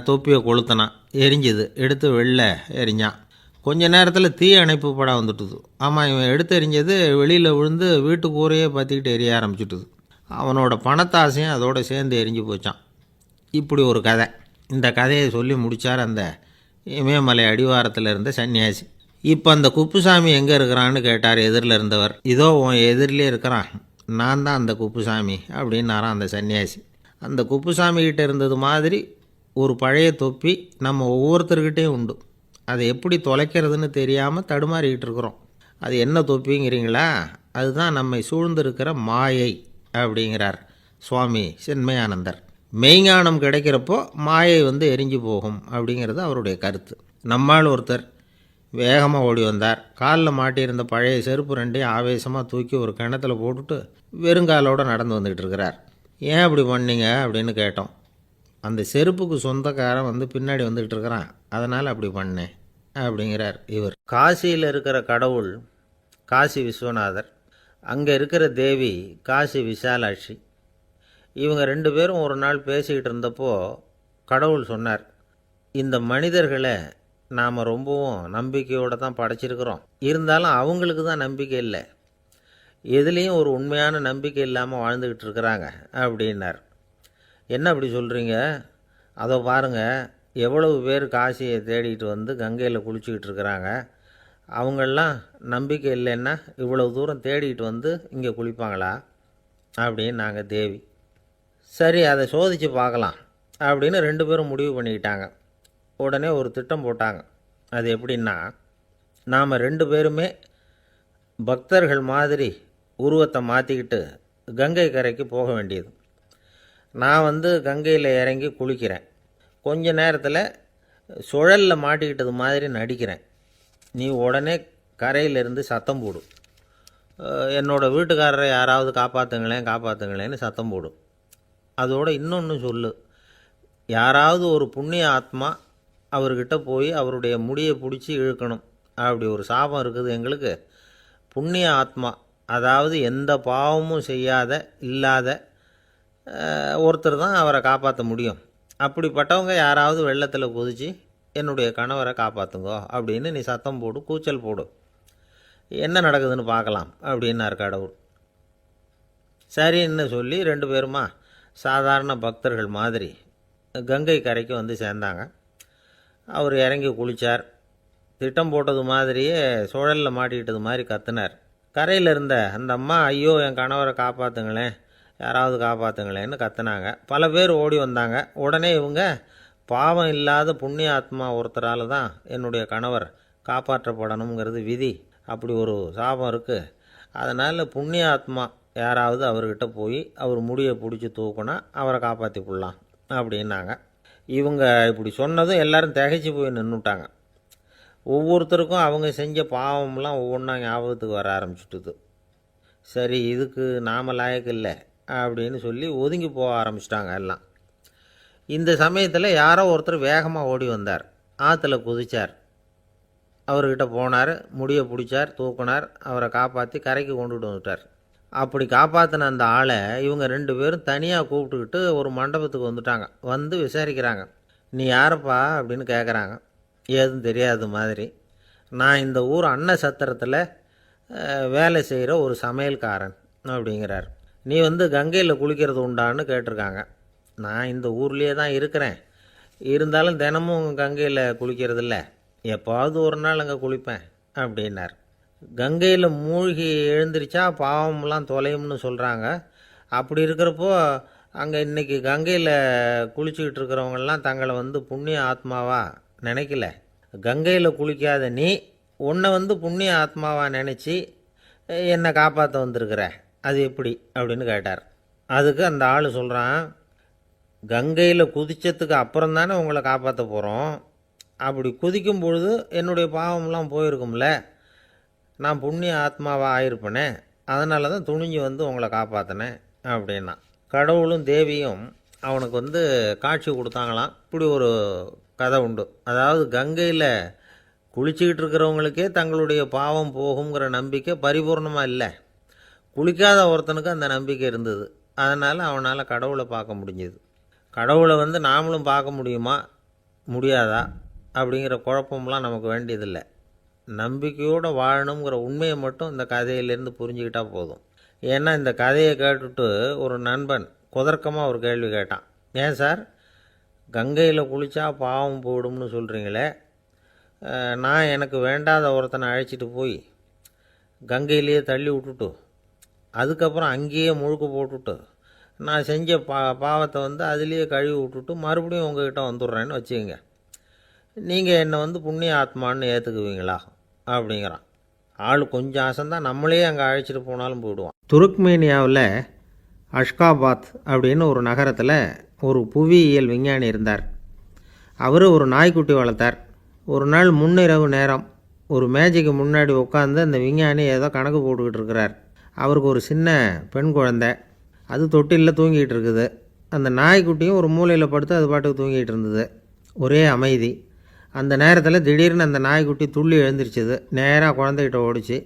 [SPEAKER 2] தொப்பியை கொளுத்தினான், எரிஞ்சுது. எடுத்து வெளில எரிஞ்சான். கொஞ்ச நேரத்தில் தீ அணைப்பு படம் வந்துட்டுது. ஆமாம், இவன் எடுத்து எரிஞ்சது வெளியில் விழுந்து வீட்டு கூரையே பற்றிக்கிட்டு எரிய ஆரம்பிச்சுட்டுது. அவனோட பணத்தாசையும் அதோடு சேர்ந்து எரிஞ்சு போச்சான். இப்படி ஒரு கதை. இந்த கதையை சொல்லி முடித்தார் அந்த இமயமலை அடிவாரத்தில் இருந்த சன்னியாசி. இப்போ அந்த குப்புசாமி எங்கே இருக்கிறான்னு கேட்டார் எதிரில் இருந்தவர். இதோ உன் எதிரிலே இருக்கிறான், நான் தான் அந்த குப்புசாமி அப்படின்னாரான் அந்த சன்னியாசி. அந்த குப்புசாமிகிட்ட இருந்தது மாதிரி ஒரு பழைய தொப்பி நம்ம ஒவ்வொருத்தர்கிட்டையும் உண்டு. அதை எப்படி தொலைக்கிறதுன்னு தெரியாமல் தடுமாறிக்கிட்டு இருக்கிறோம். அது என்ன தொப்பிங்கிறீங்களா? அதுதான் நம்மை சூழ்ந்திருக்கிற மாயை அப்படிங்கிறார் சுவாமி சின்மயானந்தர். மெய்ஞானம் கிடைக்கிறப்போ மாயை வந்து எரிஞ்சு போகும் அப்படிங்கிறது அவருடைய கருத்து. நம்மால் ஒருத்தர் வேகமாக ஓடி வந்தார். காலில் மாட்டியிருந்த பழைய செருப்பு ரெண்டையும் ஆவேசமாக தூக்கி ஒரு கிணத்துல போட்டுட்டு வெறுங்காலோடு நடந்து வந்துக்கிட்டு இருக்கிறார். ஏன் அப்படி பண்ணீங்க அப்படின்னு கேட்டோம். அந்த செருப்புக்கு சொந்தக்காரன் வந்து பின்னாடி வந்துக்கிட்டு இருக்கிறான், அதனால் அப்படி பண்ணேன் அப்படிங்கிறார் இவர். காசியில் இருக்கிற கடவுள் காசி விஸ்வநாதர், அங்கே இருக்கிற தேவி காசி விசாலாட்சி. இவங்க 2 பேரும் ஒரு நாள் பேசிக்கிட்டு இருந்தப்போ கடவுள் சொன்னார், இந்த மனிதர்களை நாம் ரொம்பவும் நம்பிக்கையோடு தான் படைச்சிருக்கிறோம், இருந்தாலும் அவங்களுக்கு தான் நம்பிக்கை இல்லை, எதுலேயும் ஒரு உண்மையான நம்பிக்கை இல்லாமல் வாழ்ந்துக்கிட்டு இருக்கிறாங்க அப்படின்னார். என்ன அப்படி சொல்கிறீங்க? அதை பாருங்கள், எவ்வளவு பேர் காசியை தேடிட்டு வந்து கங்கையில் குளிச்சுக்கிட்டு இருக்கிறாங்க, அவங்களெலாம் நம்பிக்கை இல்லைன்னா இவ்வளவு தூரம் தேடிட்டு வந்து இங்கே குளிப்பாங்களா அப்படின்னு நாங்கள் தேவி. சரி, அதை சோதித்து பார்க்கலாம் அப்படின்னு 2 பேரும் முடிவு பண்ணிக்கிட்டாங்க. உடனே ஒரு திட்டம் போட்டாங்க. அது எப்படின்னா, நாம் 2 பேருமே பக்தர்கள் மாதிரி உருவத்தை மாற்றிக்கிட்டு கங்கை கரைக்கு போக வேண்டியது. நான் வந்து கங்கையில் இறங்கி குளிக்கிறேன், கொஞ்ச நேரத்தில் சுழலில் மாட்டிக்கிட்டது மாதிரி நடிக்கிறேன். நீ உடனே கரையிலிருந்து சத்தம் போடும், என்னோடய வீட்டுக்காரரை யாராவது காப்பாற்றுங்களேன்னு சத்தம் போடும். அதோடு இன்னொன்று சொல்லு, யாராவது ஒரு புண்ணிய ஆத்மா அவர்கிட்ட போய் அவருடைய முடியை பிடிச்சி இழுக்கணும், அப்படி ஒரு சாபம் இருக்குது எங்களுக்கு. புண்ணிய ஆத்மா, அதாவது எந்த பாவமும் செய்யாத இல்லாத ஒருத்தர் தான் அவரை காப்பாற்ற முடியும். அப்படிப்பட்டவங்க யாராவது வெள்ளத்தில் குதித்து என்னுடைய கணவரை காப்பாற்றுங்கோ அப்படின்னு நீ சத்தம் போடு, கூச்சல் போடு, என்ன நடக்குதுன்னு பார்க்கலாம் அப்படின்னார் கடவுள். சரின்னு சொல்லி 2 பேருமா சாதாரண பக்தர்கள் மாதிரி கங்கை கரைக்கு வந்து சேர்ந்தாங்க. அவர் இறங்கி குளித்தார். திட்டம் போட்டது மாதிரியே சுழலில் மாட்டிக்கிட்டது மாதிரி கத்துனார். கரையில் இருந்த அந்த அம்மா, ஐயோ என் கணவரை காப்பாற்றுங்களேன், யாராவது காப்பாற்றுங்களேன்னு கத்துனாங்க. பல பேர் ஓடி வந்தாங்க. உடனே இவங்க, பாவம் இல்லாத புண்ணிய ஆத்மா ஒருத்தரால் தான் என்னுடைய கணவர் காப்பாற்றப்படணுங்கிறது விதி, அப்படி ஒரு சாபம் இருக்குது, அதனால் புண்ணிய ஆத்மா யாராவது அவர்கிட்ட போய் அவர் முடியை பிடிச்சி தூக்குனா அவரை காப்பாற்றி போடலாம் அப்படின்னாங்க. இவங்க இப்படி சொன்னதும் எல்லோரும் திகைச்சு போய் நின்றுட்டாங்க. ஒவ்வொருத்தருக்கும் அவங்க செஞ்ச பாவம்லாம் ஒவ்வொன்றா ஞாபகத்துக்கு வர ஆரம்பிச்சுட்டுது. சரி, இதுக்கு நாம் லாயக்கு இல்லை அப்படின்னு சொல்லி ஒதுங்கி போக ஆரம்பிச்சிட்டாங்க எல்லாம். இந்த சமயத்தில் யாரோ ஒருத்தர் வேகமாக ஓடி வந்தார், ஆற்றுல குதித்தார். அவர்கிட்ட போனார், முடியை பிடிச்சார், தூக்குனார், அவரை காப்பாற்றி கரைக்கு கொண்டுட்டு வந்துட்டார். அப்படி காப்பாற்றின அந்த ஆளை இவங்க 2 பேரும் தனியாக கூப்பிட்டுக்கிட்டு ஒரு மண்டபத்துக்கு வந்துட்டாங்க. வந்து விசாரிக்கிறாங்க. நீ யாரப்பா அப்படின்னு கேட்குறாங்க. ஏதும் தெரியாத மாதிரி. நான் இந்த ஊர் அன்ன சத்திரத்தில் வேலை செய்கிற ஒரு சமையல்காரன் அப்படிங்கிறார். நீ வந்து கங்கையில் குளிக்கிறது உண்டான்னு கேட்டிருக்காங்க. நான் இந்த ஊர்லேயே தான் இருக்கிறேன், இருந்தாலும் தினமும் கங்கையில் குளிக்கிறதில்ல, எப்போவாவது ஒரு நாள் அங்கே குளிப்பேன் அப்படின்னார். கங்கையில் மூழ்கி எழுந்திரிச்சா பாவம்லாம் தொலையும்னு சொல்கிறாங்க. அப்படி இருக்கிறப்போ அங்கே இன்றைக்கி கங்கையில் குளிச்சுக்கிட்டு இருக்கிறவங்கெல்லாம் தங்களை வந்து புண்ணிய ஆத்மாவா நினைக்கல. கங்கையில் குளிக்காத நீ உன்னை வந்து புண்ணிய ஆத்மாவா நினச்சி என்னை காப்பாற்ற வந்திருக்கிற, அது எப்படி அப்படின்னு கேட்டார். அதுக்கு அந்த ஆள் சொல்கிறான், கங்கையில் குதித்ததுக்கு அப்புறம் தானே உங்களை காப்பாற்ற போகிறோம், அப்படி குதிக்கும் பொழுது என்னுடைய பாவம்லாம் போயிருக்கும்ல, நான் புண்ணிய ஆத்மாவாக ஆயிருப்பேனே, அதனால தான் துணிஞ்சு வந்து உங்களை காப்பாற்றினேன் அப்படின்னா. கடவுளும் தேவியும் அவனுக்கு வந்து காட்சி கொடுத்தாங்களாம். இப்படி ஒரு கதை உண்டு. அதாவது கங்கையில் குளிச்சுக்கிட்டு இருக்கிறவங்களுக்கே தங்களுடைய பாவம் போகுங்கிற நம்பிக்கை பரிபூர்ணமாக இல்லை, குளிக்காத ஒருத்தனுக்கு அந்த நம்பிக்கை இருந்தது. அதனால் அவனால் கடவுளை பார்க்க முடிஞ்சது. கடவுளை வந்து நாமளும் பார்க்க முடியுமா முடியாதா அப்படிங்கிற குழப்பம்லாம் நமக்கு வேண்டியதில்லை. நம்பிக்கையோடு வாழணுங்கிற உண்மையை மட்டும் இந்த கதையிலேருந்து புரிஞ்சுக்கிட்டால் போதும். ஏன்னா இந்த கதையை கேட்டுட்டு ஒரு நண்பன் குதர்க்கமாக ஒரு கேள்வி கேட்டான். ஏன் சார், கங்கையில் குளித்தா பாவம் போயிடும்னு சொல்கிறீங்களே, நான் எனக்கு வேண்டாத ஒருத்தனை அழைச்சிட்டு போய் கங்கையிலேயே தள்ளி விட்டுட்டு அதுக்கப்புறம் அங்கேயே முழுக்க போட்டுட்டு நான் செஞ்ச பாவத்தை வந்து அதுலேயே கழுவி விட்டுட்டு மறுபடியும் உங்ககிட்ட வந்துடுறேன்னு வச்சுக்கோங்க, நீங்கள் என்னை வந்து புண்ணிய ஆத்மான்னு ஏற்றுக்குவீங்களா அப்படிங்கிறான். ஆள் கொஞ்சம் ஆசைந்தான், நம்மளே அங்கே அழைச்சிட்டு போனாலும் போயிடுவான். துருக்மேனியாவில் அஷ்காபாத் அப்படின்னு ஒரு நகரத்தில் ஒரு புவியியல் விஞ்ஞானி இருந்தார். அவர் ஒரு நாய்க்குட்டி வளர்த்தார். ஒரு நாள் முன்னிரவு நேரம் ஒரு மேஜைக்கு முன்னாடி உட்காந்து அந்த விஞ்ஞானி ஏதோ கணக்கு போட்டுக்கிட்டு இருக்கிறார். அவருக்கு ஒரு சின்ன பெண் குழந்தை, அது தொட்டிலில் தூங்கிட்டு இருக்குது. அந்த நாய்க்குட்டியும் ஒரு மூலையில் படுத்து அது பாட்டுக்கு தூங்கிட்டு இருந்தது. ஒரே அமைதி. அந்த நேரத்தில் திடீர்னு அந்த நாய்க்குட்டி துள்ளி எழுந்திரிச்சிது. நேராக குழந்தைகிட்ட ஓடிச்சு.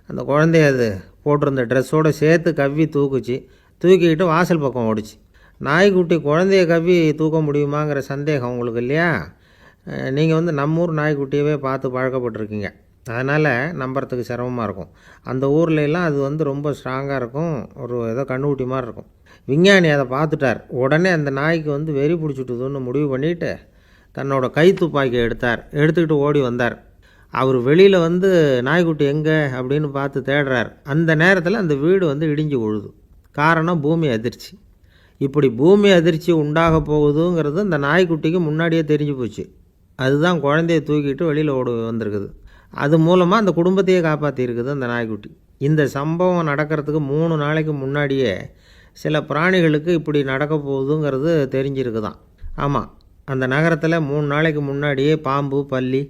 [SPEAKER 2] அந்த குழந்தைய அது போட்டிருந்த ட்ரெஸ்ஸோடு சேர்த்து கவ்வி தூக்குச்சு. தூக்கிக்கிட்டு வாசல் பக்கம் ஓடிச்சு. நாய்க்குட்டி குழந்தைய கவ்வி தூக்க முடியுமாங்கிற சந்தேகம் உங்களுக்கு இல்லையா? நீங்கள் நம்மூர் நாய்க்குட்டியவே பார்த்து பழக்கப்பட்டிருக்கீங்க, அதனால் நம்புறதுக்கு சிரமமாக இருக்கும். அந்த ஊர்லெலாம் அது ரொம்ப ஸ்ட்ராங்காக இருக்கும், ஒரு ஏதோ கண்ணுக்குட்டி மாதிரி இருக்கும். விஞ்ஞானி அதை பார்த்துட்டார். உடனே அந்த நாய்க்கு வெறி பிடிச்சிட்டுதுன்னு முடிவு பண்ணிவிட்டு தன்னோட கை துப்பாக்கி எடுத்துக்கிட்டு ஓடி வந்தார். அவர் வெளியில் நாய்க்குட்டி எங்கே அப்படின்னு பார்த்து தேடுறார். அந்த நேரத்தில் அந்த வீடு இடிஞ்சு விழுது. காரணம் பூமி அதிர்ச்சி. இப்படி பூமி அதிர்ச்சி உண்டாக போகுதுங்கிறது அந்த நாய்க்குட்டிக்கு முன்னாடியே தெரிஞ்சு போச்சு. அதுதான் குழந்தைய தூக்கிட்டு வெளியில் ஓடி வந்திருக்குது. அது மூலமாக அந்த குடும்பத்தையே காப்பாற்றியிருக்குது அந்த நாய்க்குட்டி. இந்த சம்பவம் நடக்கிறதுக்கு 3 நாளைக்கு முன்னாடியே சில பிராணிகளுக்கு இப்படி நடக்க போகுதுங்கிறது தெரிஞ்சிருக்குதான். ஆமாம், அந்த நகரத்தில் 3 நாளைக்கு முன்னாடியே பாம்பு, பல்லி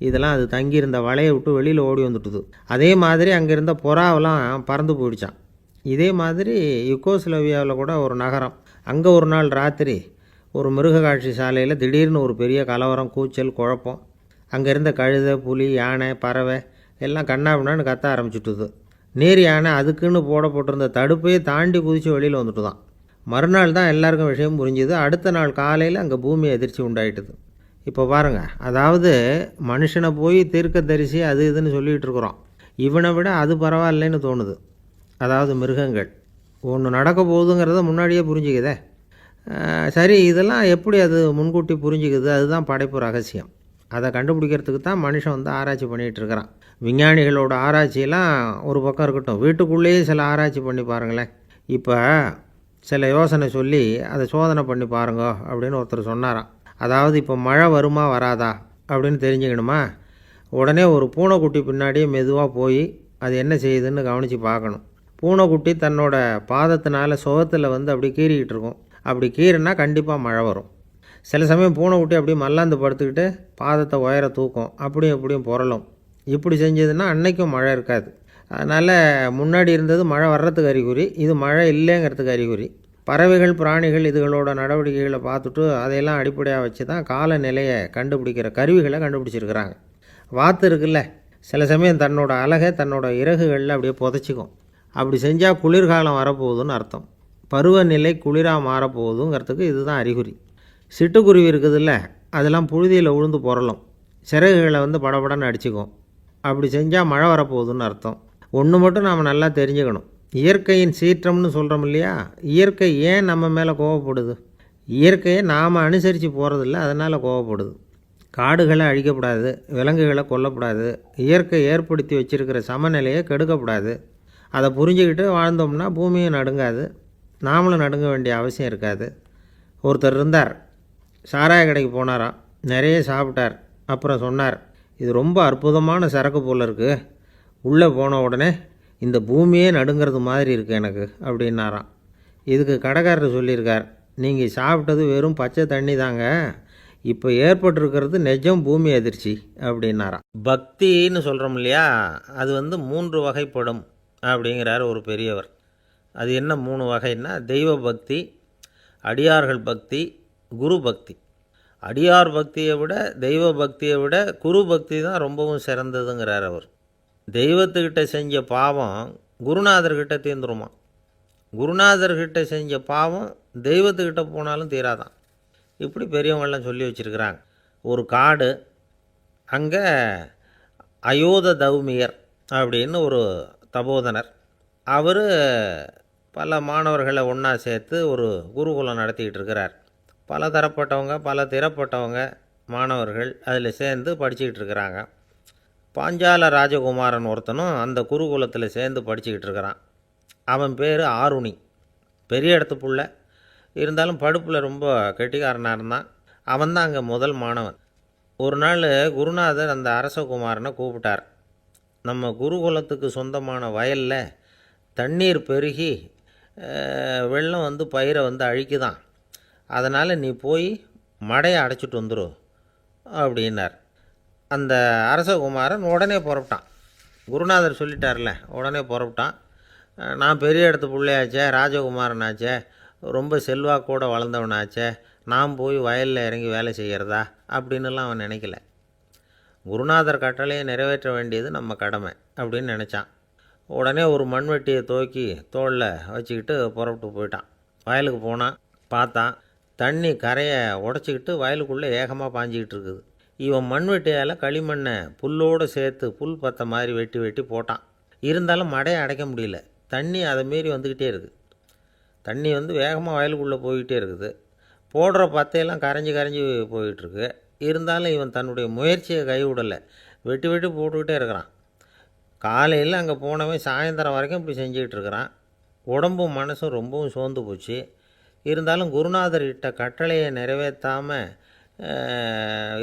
[SPEAKER 2] இதெல்லாம் அது தங்கியிருந்த வலையை விட்டு வெளியில் ஓடி வந்துட்டுது. அதே மாதிரி அங்கே இருந்த புறாவெல்லாம் பறந்து போயிடுச்சான். இதே மாதிரி யுகோஸ்லோவியாவில் கூட ஒரு நகரம், அங்கே ஒரு நாள் ராத்திரி ஒரு மிருக காட்சி சாலையில் திடீர்னு ஒரு பெரிய கலவரம், கூச்சல், குழப்பம். அங்கே இருந்த கழுதை, புலி, யானை, பறவை எல்லாம் கண்ணாபின்னான்னு கத்த ஆரம்பிச்சுட்டுது. நீர் யானை அதுக்குன்னு போடப்பட்டிருந்த தடுப்பையே தாண்டி குதித்து வெளியில் வந்துட்டு தான். மறுநாள் தான் எல்லாருக்கும் விஷயம் புரிஞ்சுது. அடுத்த நாள் காலையில் அங்கே பூமி அதிர்ச்சி உண்டாயிட்டுது. இப்போ பாருங்கள், அதாவது மனுஷனை போய் தீர்க்கதரிசி அது இதுன்னு சொல்லிகிட்டு இருக்கிறோம். இவனை விட அது பரவாயில்லைன்னு தோணுது. அதாவது மிருகங்கள் ஒன்று நடக்க போகுதுங்கிறத முன்னாடியே புரிஞ்சுக்குதே. சரி, இதெல்லாம் எப்படி அது முன்கூட்டி புரிஞ்சுக்குது? அதுதான் படைப்பு ரகசியம். அதை கண்டுபிடிக்கிறதுக்கு தான் மனுஷன் ஆராய்ச்சி பண்ணிகிட்டு இருக்கிறான். விஞ்ஞானிகளோட ஆராய்ச்சியெல்லாம் ஒரு பக்கம் இருக்கட்டும், வீட்டுக்குள்ளேயே சில ஆராய்ச்சி பண்ணி பாருங்களேன். இப்போ சில யோசனை சொல்லி அதை சோதனை பண்ணி பாருங்க அப்படின்னு ஒருத்தர் சொன்னாராம். அதாவது இப்போ மழை வருமா வராதா அப்படின்னு தெரிஞ்சுக்கணுமா, உடனே ஒரு பூனைக்குட்டி பின்னாடியே மெதுவாக போய் அது என்ன செய்யுதுன்னு கவனித்து பார்க்கணும். பூனைக்குட்டி தன்னோட பாதத்தினால சுகத்தில் அப்படி கீறிக்கிட்டு இருக்கும். அப்படி கீறினா கண்டிப்பாக மழை வரும். சில சமயம் பூனைக்குட்டி அப்படியே மல்லாந்து படுத்துக்கிட்டு பாதத்தை உயர தூக்கும், அப்படியும் இப்படியும் புரளும். இப்படி செஞ்சதுன்னா அன்னைக்கும் மழை இருக்காது. அதனால் முன்னாடி இருந்தது மழை வர்றதுக்கு அறிகுறி, இது மழை இல்லைங்கிறதுக்கு அறிகுறி. பறவைகள், பிராணிகள் இதுகளோட நடவடிக்கைகளை பார்த்துட்டு அதையெல்லாம் அடிப்படையாக வச்சு தான் காலநிலையை கண்டுபிடிக்கிற கருவிகளை கண்டுபிடிச்சிருக்கிறாங்க. வாத்து இருக்குல்ல, சில சமயம் தன்னோட அழகை தன்னோட இறகுகளில் அப்படியே புதைச்சிக்கும். அப்படி செஞ்சால் குளிர்காலம் வரப்போகுதுன்னு அர்த்தம். பருவநிலை குளிராக மாறப்போகுதுங்கிறதுக்கு இதுதான் அறிகுறி. சிட்டுக்குருவி இருக்குதுல்ல, அதெல்லாம் புழுதியில் விழுந்து புரளும், சிறகுகளை படபடன்னு அடிச்சுக்கும். அப்படி செஞ்சால் மழை வரப்போகுதுன்னு அர்த்தம். ஒன்று மட்டும் நாம் நல்லா தெரிஞ்சுக்கணும், இயற்கையின் சீற்றம்னு சொல்கிறோம் இல்லையா, இயற்கை ஏன் நம்ம மேலே கோவப்படுது? இயற்கையை நாம் அனுசரித்து போகிறதில்ல, அதனால் கோவப்படுது. காடுகளை அழிக்கப்படாது, விலங்குகளை கொல்லக்கூடாது, இயற்கை ஏற்படுத்தி வச்சுருக்கிற சமநிலையை கெடுக்கக்கூடாது. அதை புரிஞ்சுக்கிட்டு வாழ்ந்தோம்னா பூமியும் நடுங்காது, நாமளும் நடுங்க வேண்டிய அவசியம் இருக்காது. ஒருத்தர் இருந்தார், சாராய கடைக்கு போனாராம், நிறைய சாப்பிட்டார். அப்புறம் சொன்னார், இது ரொம்ப அற்புதமான சரக்கு போல் இருக்குது, உள்ளே போன உடனே இந்த பூமியே நடுங்கிறது மாதிரி இருக்குது எனக்கு அப்படின்னாராம். இதுக்கு கடைக்காரர் சொல்லியிருக்கார், நீங்கள் சாப்பிட்டது வெறும் பச்சை தண்ணி தாங்க, இப்போ ஏற்பட்டிருக்கிறது நிஜம் பூமி அதிர்ச்சி அப்படின்னாராம். பக்தின்னு சொல்கிறோம் இல்லையா, அது 3 வகைப்படும் அப்படிங்கிறார் ஒரு பெரியவர். அது என்ன 3 வகைன்னா, தெய்வ பக்தி, அடியார்கள் பக்தி, குரு பக்தி. அடியார் பக்தியை விட தெய்வ பக்தியை விட குரு பக்தி தான் ரொம்பவும் சிறந்ததுங்கிறார் அவர். தெய்வத்துக்கிட்ட செஞ்ச பாவம் குருநாதர்கிட்ட தீர்ந்துருமா, குருநாதர்கிட்ட செஞ்ச பாவம் தெய்வத்துக்கிட்ட போனாலும் தீராதான். இப்படி பெரியவங்களாம் சொல்லி வச்சுருக்கிறாங்க. ஒரு காடு, அங்கே அயோத தௌமியர் அப்படின்னு ஒரு தபோதனர், அவர் பல மாணவர்களை ஒன்றா சேர்த்து ஒரு குருகுலம் நடத்திக்கிட்டு இருக்கிறார். பல தரப்பட்டவங்க, பல திறப்பட்டவங்க மாணவர்கள் அதில் சேர்ந்து படிச்சுக்கிட்டு இருக்கிறாங்க. பாஞ்சால ராஜகுமாரன் ஒருத்தனும் அந்த குருகுலத்தில் சேர்ந்து படிச்சுக்கிட்டு இருக்கிறான். அவன் பேர் ஆருணி. பெரிய இடத்து புள்ள, இருந்தாலும் படுப்பில் ரொம்ப கெட்டிக்காரனாக இருந்தான். அவன் தான் அங்கே முதல் மாணவன். ஒரு நாள் குருநாதர் அந்த அரசகுமாரனை கூப்பிட்டார். நம்ம குருகுலத்துக்கு சொந்தமான வயலில் தண்ணீர் பெருகி வெள்ளம் வந்து பயிரை வந்து அழிக்குதான், அதனால் நீ போய் மடையை அடைச்சிட்டு வந்துடும் அப்படின்னார். அந்த அரசகுமாரன் உடனே புறப்பட்டான். குருநாதர் சொல்லிட்டார்ல, உடனே புறப்பட்டான். நான் பெரிய இடத்து பிள்ளையாச்சே, ராஜகுமாரனாச்சே, ரொம்ப செல்வாக்கூட வளர்ந்தவனாச்சே, நான் போய் வயலில் இறங்கி வேலை செய்கிறதா அப்படின்னுலாம் அவன் நினைக்கல. குருநாதர் கட்டளையை நிறைவேற்ற வேண்டியது நம்ம கடமை அப்படின்னு நினச்சான். உடனே ஒரு மண்வெட்டியை தூக்கி தோளில் வச்சுக்கிட்டு புறப்பட்டு போயிட்டான். வயலுக்கு போனான். பார்த்தான், தண்ணி கரையை உடச்சிக்கிட்டு வயலுக்குள்ளே ஏகமாக பாஞ்சிக்கிட்டு இருக்குது. இவன் மண்வெட்டியால் களிமண்ணை புல்லோடு சேர்த்து புல் பற்ற மாதிரி வெட்டி வெட்டி போட்டான். இருந்தாலும் மடையை அடைக்க முடியல. தண்ணி அதை மீறி வந்துக்கிட்டே இருக்குது. தண்ணி வந்து வேகமாக வயலுக்குள்ளே போய்கிட்டே இருக்குது. போடுற பத்தையெல்லாம் கரைஞ்சி கரைஞ்சி போயிட்டுருக்கு. இருந்தாலும் இவன் தன்னுடைய முயற்சியை கைவிடலை. வெட்டி வெட்டி போட்டுக்கிட்டே இருக்கிறான். காலையில் அங்கே போனவன் சாயந்தரம் வரைக்கும் இப்படி செஞ்சுக்கிட்டு இருக்கிறான். உடம்பும் மனசும் ரொம்பவும் சோர்ந்து போச்சு. இருந்தாலும் குருநாதர் இட்ட கட்டளையை நிறைவேற்றாமல்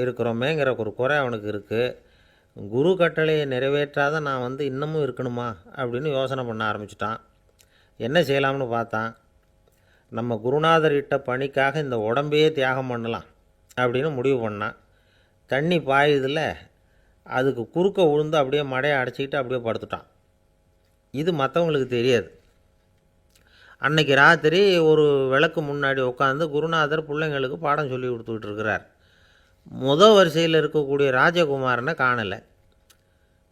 [SPEAKER 2] இருக்கிறோமேங்கிற ஒரு குறை அவனுக்கு இருக்குது. குரு கட்டளையை நிறைவேற்றாத நான் வந்து இன்னமும் இருக்கணுமா அப்படின்னு யோசனை பண்ண ஆரம்பிச்சிட்டான். என்ன செய்யலாம்னு பார்த்தான். நம்ம குருநாதர் இட்ட பணிக்காக இந்த உடம்பையே தியாகம் பண்ணலாம் அப்படின்னு முடிவு பண்ணான். தண்ணி பாயுதில் அதுக்கு குறுக்க விழுந்து அப்படியே மடையை அடைச்சிக்கிட்டு அப்படியே படுத்துட்டான். இது மற்றவங்களுக்கு தெரியாது. அன்னைக்கு ராத்திரி ஒரு விளக்கு முன்னாடி உட்காந்து குருநாதர் பிள்ளைங்களுக்கு பாடம் சொல்லி கொடுத்துக்கிட்டு இருக்கிறார். வரிசையில் இருக்கக்கூடிய ராஜகுமாரனை காணலை.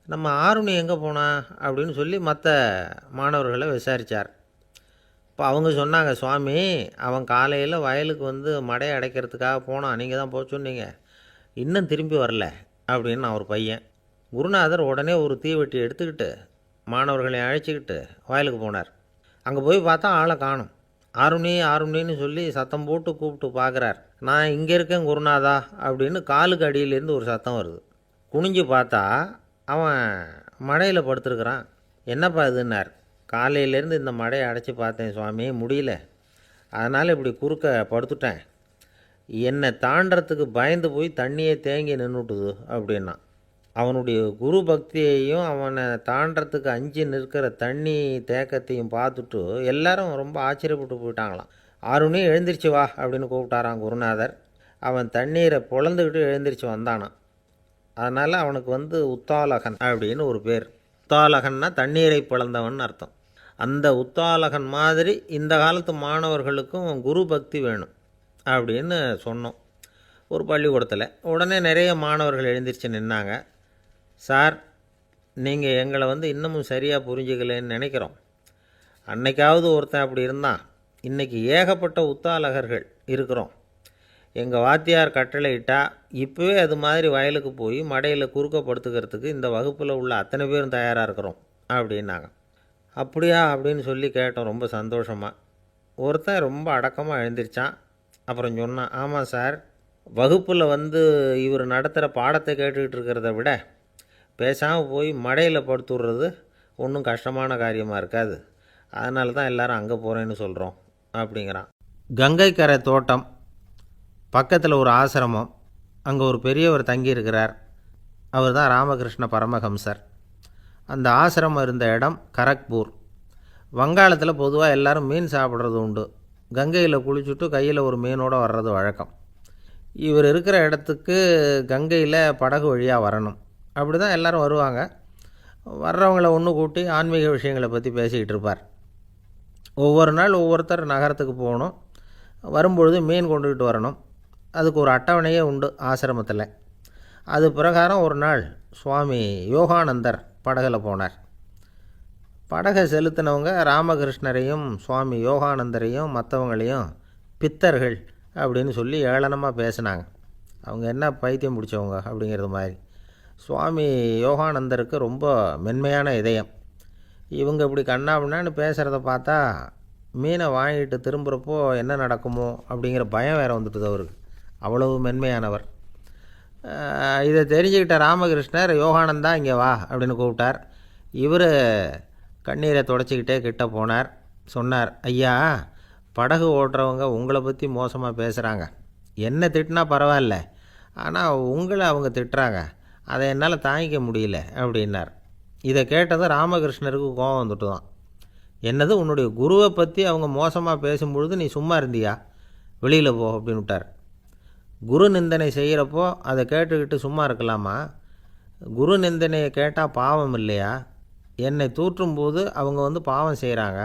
[SPEAKER 2] நம்ம ஆருணி எங்கே போனா அப்படின்னு சொல்லி மற்ற மாணவர்களை விசாரித்தார். இப்போ அவங்க சொன்னாங்க, சுவாமி அவன் காலையில் வயலுக்கு வந்து மடையை அடைக்கிறதுக்காக போனான், நீங்கள் தான் போக சொன்னீங்க, இன்னும் திரும்பி வரல அப்படின்னு அவர் பையன். குருநாதர் உடனே ஒரு தீவெட்டி எடுத்துக்கிட்டு மாணவர்களை அழைச்சிக்கிட்டு வயலுக்கு போனார். அங்கே போய் பார்த்தா ஆளை காணும். ஆருணி ஆருணின்னு சொல்லி சத்தம் போட்டு கூப்பிட்டு பார்க்குறார். நான் இங்கே இருக்கேன் குருநாதா அப்படின்னு காலுக்கு அடியிலேருந்து ஒரு சத்தம் வருது. குனிஞ்சு பார்த்தா அவன் மடையில் படுத்துருக்குறான். என்னப்பா இதுன்னார். காலையிலேருந்து இந்த மடையை அடைச்சி பார்த்தேன் சுவாமி, முடியல, அதனால் இப்படி குறுக்க படுத்துட்டேன். என்னை தாண்டறதுக்கு பயந்து போய் தண்ணியே தேங்கி நின்றுட்டுது அப்படின்னா. அவனுடைய குரு பக்தியையும் அவனை தாண்டறதுக்கு அஞ்சு நிற்கிற தண்ணி தேக்கத்தையும் பார்த்துட்டு எல்லாரும் ரொம்ப ஆச்சரியப்பட்டு போயிட்டாங்களாம். ஆருணி எழுந்திரிச்சு வா அப்படின்னு கூப்பிட்டாரான் குருநாதர். அவன் தண்ணீரை பொழந்துக்கிட்டு எழுந்திரிச்சு வந்தானான். அதனால் அவனுக்கு வந்து உத்தாலகன் அப்படின்னு ஒரு பேர். உத்தாலகன்னா தண்ணீரை பிளந்தவன் அர்த்தம். அந்த உத்தாலகன் மாதிரி இந்த காலத்து மாணவர்களுக்கும் குரு பக்தி வேணும் அப்படின்னு சொன்னோம் ஒரு பள்ளிக்கூடத்தில். உடனே நிறைய மாணவர்கள் எழுந்திரிச்சு நின்னாங்க. சார், நீங்கள் எங்களை வந்து இன்னமும் சரியாக புரிஞ்சுக்கலன்னு நினைக்கிறோம். அன்னைக்காவது ஒருத்தன் அப்படி இருந்தான், இன்றைக்கி ஏகப்பட்ட உத்தாலகர்கள் இருக்கிறோம். எங்கள் வாத்தியார் கட்டளை இட்டால் இப்போவே அது மாதிரி வயலுக்கு போய் மடையில் குறுக்கப்படுத்துக்கிறதுக்கு இந்த வகுப்பில் உள்ள அத்தனை பேரும் தயாராக இருக்கிறோம் அப்படின்னாங்க. அப்படியா அப்படின்னு சொல்லி கேட்டோம் ரொம்ப சந்தோஷமாக. ஒருத்தன் ரொம்ப அடக்கமாக எழுந்திரிச்சான். அப்புறம் சொன்னான், ஆமாம் சார், வகுப்பில் வந்து இவர் நடத்துகிற பாடத்தை கேட்டுக்கிட்டு இருக்கிறத விட பேசாமல் போய் மடையில் படுத்துடுறது ஒன்றும் கஷ்டமான காரியமாக இருக்காது, அதனால தான் எல்லோரும் அங்கே போகிறேன்னு சொல்கிறோம் அப்படிங்கிறான். கங்கை கரை தோட்டம் பக்கத்தில் ஒரு ஆசிரமம், அங்கே ஒரு பெரியவர் தங்கியிருக்கிறார். அவர் தான் ராமகிருஷ்ண பரமஹம்சர். அந்த ஆசிரமம் இருந்த இடம் கரக்பூர். வங்காளத்தில் பொதுவாக எல்லோரும் மீன் சாப்பிட்றது உண்டு. கங்கையில் குளிச்சுட்டு கையில் ஒரு மீனோடு வர்றது வழக்கம். இவர் இருக்கிற இடத்துக்கு கங்கையில் படகு வழியாக வரணும். அப்படி தான் எல்லோரும் வருவாங்க. வர்றவங்கள ஒன்று கூட்டி ஆன்மீக விஷயங்களை பற்றி பேசிக்கிட்டு இருப்பார். ஒவ்வொரு நாள் ஒவ்வொருத்தர் நகரத்துக்கு போகணும், வரும்பொழுது மீன் கொண்டுக்கிட்டு வரணும். அதுக்கு ஒரு அட்டவணையே உண்டு ஆசிரமத்தில். அது பிரகாரம் ஒரு நாள் சுவாமி யோகானந்தர் படகில் போனார். படகை செலுத்தினவங்க ராமகிருஷ்ணரையும் சுவாமி யோகானந்தரையும் மற்றவங்களையும் பித்தர்கள் அப்படின்னு சொல்லி ஏளனமாக பேசினாங்க. அவங்க என்ன பைத்தியம் பிடிச்சவங்க அப்படிங்கிறது மாதிரி. சுவாமி யோகானந்தருக்கு ரொம்ப மென்மையான இதயம். இவங்க இப்படி கண்ணாபின்னான்னு பேசுகிறத பார்த்தா மீனை வாங்கிட்டு திரும்புகிறப்போ என்ன நடக்குமோ அப்படிங்கிற பயம் வேறு வந்துட்டுது அவருக்கு. அவ்வளவு மென்மையானவர். இதை தெரிஞ்சுக்கிட்ட ராமகிருஷ்ணர், யோகானந்தா இங்கே வா அப்படின்னு கூப்பிட்டார். இவர் கண்ணீரை தொடச்சிக்கிட்டே கிட்ட போனார். சொன்னார், ஐயா, படகு ஓட்டுறவங்க உங்களை பற்றி மோசமாக பேசுகிறாங்க. என்ன திட்டினா பரவாயில்ல, ஆனால் உங்களை அவங்க திட்டுறாங்க, அதை என்னால் தாங்கிக்க முடியல அப்படின்னார். இதை கேட்டதும் ராமகிருஷ்ணருக்கு கோபம் வந்துட்டு தான். என்னது, உன்னுடைய குருவை பற்றி அவங்க மோசமாக பேசும்பொழுது நீ சும்மா இருந்தியா? வெளியில் போ அப்படின்னு விட்டார். குரு நிந்தனை செய்கிறப்போ அதை கேட்டுக்கிட்டு சும்மா இருக்கலாமா? குரு நிந்தனையை கேட்டால் பாவம் இல்லையா? என்னை தூற்றும் போது அவங்க பாவம் செய்கிறாங்க,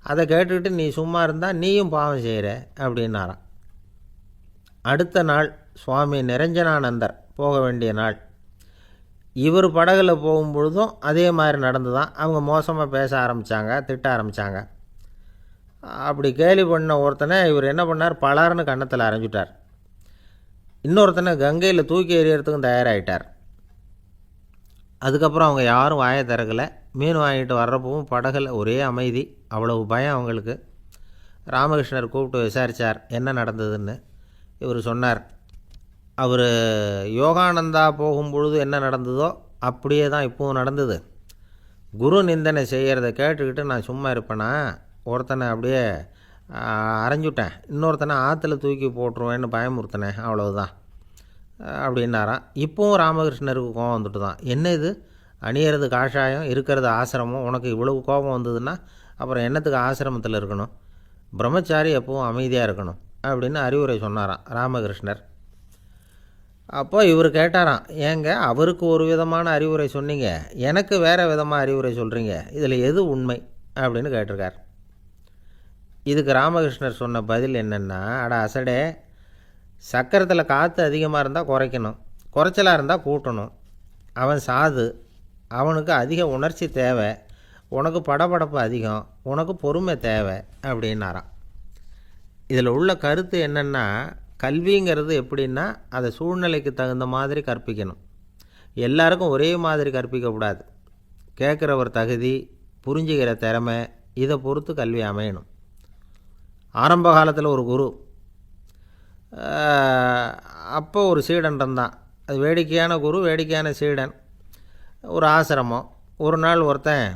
[SPEAKER 2] அதை கேட்டுக்கிட்டு நீ சும்மா இருந்தால் நீயும் பாவம் செய்கிற அப்படின்னாராம். அடுத்த நாள் சுவாமி நிரஞ்சனானந்தர் போக வேண்டிய நாள். இவர் படகுல போகும்பொழுதும் அதே மாதிரி நடந்து தான். அவங்க மோசமாக பேச ஆரம்பித்தாங்க, திட்ட ஆரம்பித்தாங்க. அப்படி கேலி பண்ண ஒருத்தனை இவர் என்ன பண்ணார், பலார்னு கன்னத்தில் அரைஞ்சிட்டார். இன்னொருத்தனை கங்கையில் தூக்கி எறியறதுக்கும் தயாராகிட்டார். அதுக்கப்புறம் அவங்க யாரும் வாயை திறக்கலை. மீன் வாங்கிட்டு வர்றப்பவும் படகுல ஒரே அமைதி. அவ்வளவு பயம் அவங்களுக்கு. ராமகிருஷ்ணர் கூப்பிட்டு விசாரித்தார் என்ன நடந்ததுன்னு. இவர் சொன்னார், அவர் யோகானந்தா போகும்பொழுது என்ன நடந்ததோ அப்படியே தான் இப்போவும் நடந்தது. குரு நிந்தனை செய்கிறத கேட்டுக்கிட்டு நான் சும்மா இருப்பேனா? ஒருத்தனை அப்படியே அரைஞ்சுட்டேன், இன்னொருத்தனை ஆற்றுல தூக்கி போட்டுருவேன்னு பயமுறுத்தினேன், அவ்வளவுதான் அப்படின்னாராம். இப்போவும் ராமகிருஷ்ணருக்கு கோபம் வந்துட்டு தான். என்ன இது, அணியறது காஷாயம், இருக்கிறது ஆசிரமம், உனக்கு இவ்வளவு கோபம் வந்ததுன்னா அப்புறம் என்னத்துக்கு ஆசிரமத்தில் இருக்கணும்? பிரம்மச்சாரி எப்பவும் அமைதியாக இருக்கணும் அப்படின்னு அறிவுரை சொன்னாராம் ராமகிருஷ்ணர். அப்போ இவர் கேட்டாராம், ஏங்க அவருக்கு ஒரு விதமான அறிவுரை சொன்னீங்க, எனக்கு வேறு விதமாக அறிவுரை சொல்கிறீங்க, இதில் எது உண்மை அப்படின்னு கேட்டிருக்கார். இதுக்கு ராமகிருஷ்ணர் சொன்ன பதில் என்னென்னா, அட அசடே, சக்கரத்தில் காற்று அதிகமாக இருந்தால் குறைக்கணும், குறைச்சலாக இருந்தால் கூட்டணும். அவன் சாது, அவனுக்கு அதிக உணர்ச்சி தேவை, உனக்கு படபடப்பு அதிகம், உனக்கு பொறுமை தேவை அப்படின்னாராம். இதில் உள்ள கருத்து என்னென்னா, கல்விங்கிறது எப்படின்னா அதை சூழ்நிலைக்கு தகுந்த மாதிரி கற்பிக்கணும். எல்லாருக்கும் ஒரே மாதிரி கற்பிக்கக்கூடாது. கேட்குறவர் தகுதி, புரிஞ்சுக்கிற திறமை, இதை பொறுத்து கல்வி அமையணும். ஆரம்ப காலத்தில் ஒரு குரு, அப்போ ஒரு சீடன் இருந்தான். அது வேடிக்கையான குரு, வேடிக்கையான சீடன். ஒரு ஆசிரமம். ஒரு நாள் ஒருத்தன்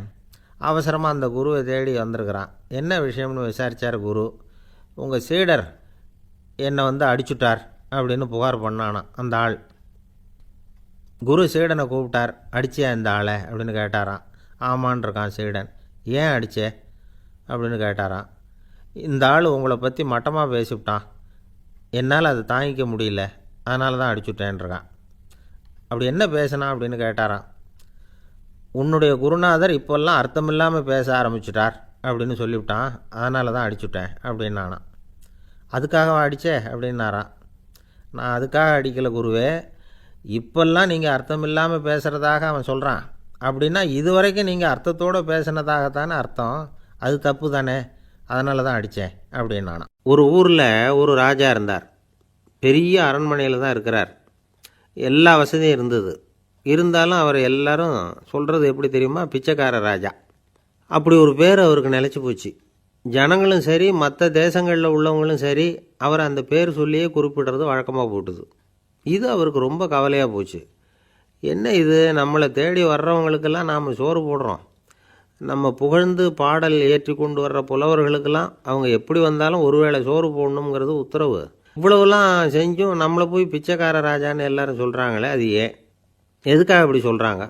[SPEAKER 2] அவசரமாக அந்த குருவை தேடி வந்திருக்கிறான். என்ன விஷயம்னு விசாரித்தார் குரு. உங்கள் சீடர் என்னை அடிச்சுட்டார் அப்படின்னு புகார் பண்ணானான் அந்த ஆள். குரு சீடனை கூப்பிட்டார். அடிச்சியா இந்த ஆளை அப்படின்னு கேட்டாரான். ஆமான் இருக்கான் சீடன். ஏன் அடித்தே அப்படின்னு கேட்டாரான். இந்த ஆள் உங்களை பற்றி மட்டமாக பேசிவிட்டான், என்னால் அதை தாங்கிக்க முடியல, அதனால தான் அடிச்சுட்டேன்ருக்கான். அப்படி என்ன பேசினான் அப்படின்னு கேட்டாரான். உன்னுடைய குருநாதர் இப்போல்லாம் அர்த்தமில்லாமல் பேச ஆரம்பிச்சிட்டார் அப்படின்னு சொல்லிவிட்டான், அதனால தான் அடிச்சுட்டேன் அப்படின்னானான். அதுக்காக அடித்தே அப்படின்னாரான். நான் அதுக்காக அடிக்கலை குருவே, இப்போல்லாம் நீங்கள் அர்த்தமில்லாமல் பேசுகிறதாக அவன் சொல்கிறான், அப்படின்னா இது வரைக்கும் நீங்கள் அர்த்தத்தோடு பேசினதாகத்தானே அர்த்தம், அது தப்பு தானே, அதனால தான் அடித்தேன் அப்படின்னானா. ஒரு ஊரில் ஒரு ராஜா இருந்தார். பெரிய அரண்மனையில் தான் இருக்கிறார். எல்லா வசதியும் இருந்தது. இருந்தாலும் அவர் எல்லாரும் சொல்கிறது எப்படி தெரியுமா, பிச்சைக்கார ராஜா. அப்படி ஒரு பேர் அவருக்கு நிலச்சி போச்சு. ஜனங்களும் சரி, மற்ற தேசங்களில் உள்ளவங்களும் சரி, அவர் அந்த பேர் சொல்லியே குறிப்பிடுறது வழக்கமாக போட்டுது. இது அவருக்கு ரொம்ப கவலையாக போச்சு. என்ன இது, நம்மளை தேடி வர்றவங்களுக்கெல்லாம் நாம் சோறு போடுறோம், நம்ம புகழ்ந்து பாடல் ஏற்றி கொண்டு வர்ற புலவர்களுக்கெல்லாம் அவங்க எப்படி வந்தாலும் ஒருவேளை சோறு போடணுங்கிறது உத்தரவு. இவ்வளவுலாம் செஞ்சும் நம்மளை போய் பிச்சைக்கார ராஜான்னு எல்லாரும் சொல்கிறாங்களே, அது ஏன், எதுக்காக இப்படி சொல்கிறாங்க?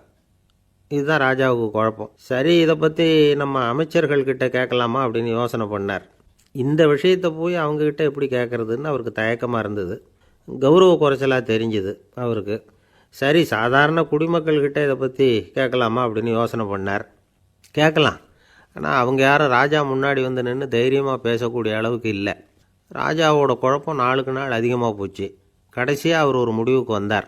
[SPEAKER 2] இதுதான் ராஜாவுக்கு குழப்பம். சரி, இதை பற்றி நம்ம அமைச்சர்கள்கிட்ட கேட்கலாமா அப்படின்னு யோசனை பண்ணார். இந்த விஷயத்தை போய் அவங்கக்கிட்ட எப்படி கேட்குறதுன்னு அவருக்கு தயக்கமாக இருந்தது. கௌரவ குறைச்சலாக தெரிஞ்சுது அவருக்கு. சரி, சாதாரண குடிமக்கள்கிட்ட இதை பற்றி கேட்கலாமா அப்படின்னு யோசனை பண்ணார். கேட்கலாம், ஆனால் அவங்க யாரும் ராஜா முன்னாடி நின்று தைரியமாக பேசக்கூடிய அளவுக்கு இல்லை. ராஜாவோட குழப்பம் நாளுக்கு நாள் அதிகமாக போச்சு. கடைசியாக அவர் ஒரு முடிவுக்கு வந்தார்.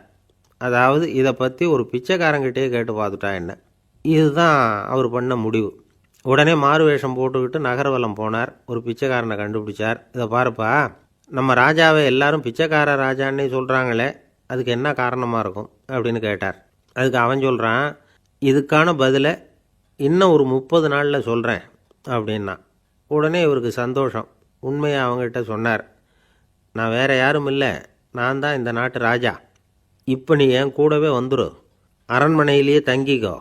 [SPEAKER 2] அதாவது இதை பற்றி ஒரு பிச்சைக்காரங்கிட்டே கேட்டு பார்த்துட்டா என்ன, இதுதான் அவர் பண்ண முடிவு. உடனே மாறு வேஷம் போட்டுக்கிட்டு நகர்வலம் போனார். ஒரு பிச்சைக்காரனை கண்டுபிடிச்சார். இதை பாருப்பா, நம்ம ராஜாவை எல்லாரும் பிச்சைக்கார ராஜான்னே சொல்கிறாங்களே, அதுக்கு என்ன காரணமாக இருக்கும் அப்படின்னு கேட்டார். அதுக்கு அவன் சொல்கிறான், இதுக்கான பதிலை இன்னும் ஒரு 30 நாளில் சொல்கிறேன் அப்படின்னா. உடனே இவருக்கு சந்தோஷம். உண்மையை அவங்ககிட்ட சொன்னார். நான் வேறு யாரும் இல்லை, நான் தான் இந்த நாட்டு ராஜா. இப்போ நீ என் கூடவே வந்துடு, அரண்மனையிலேயே தங்கிக்கோ,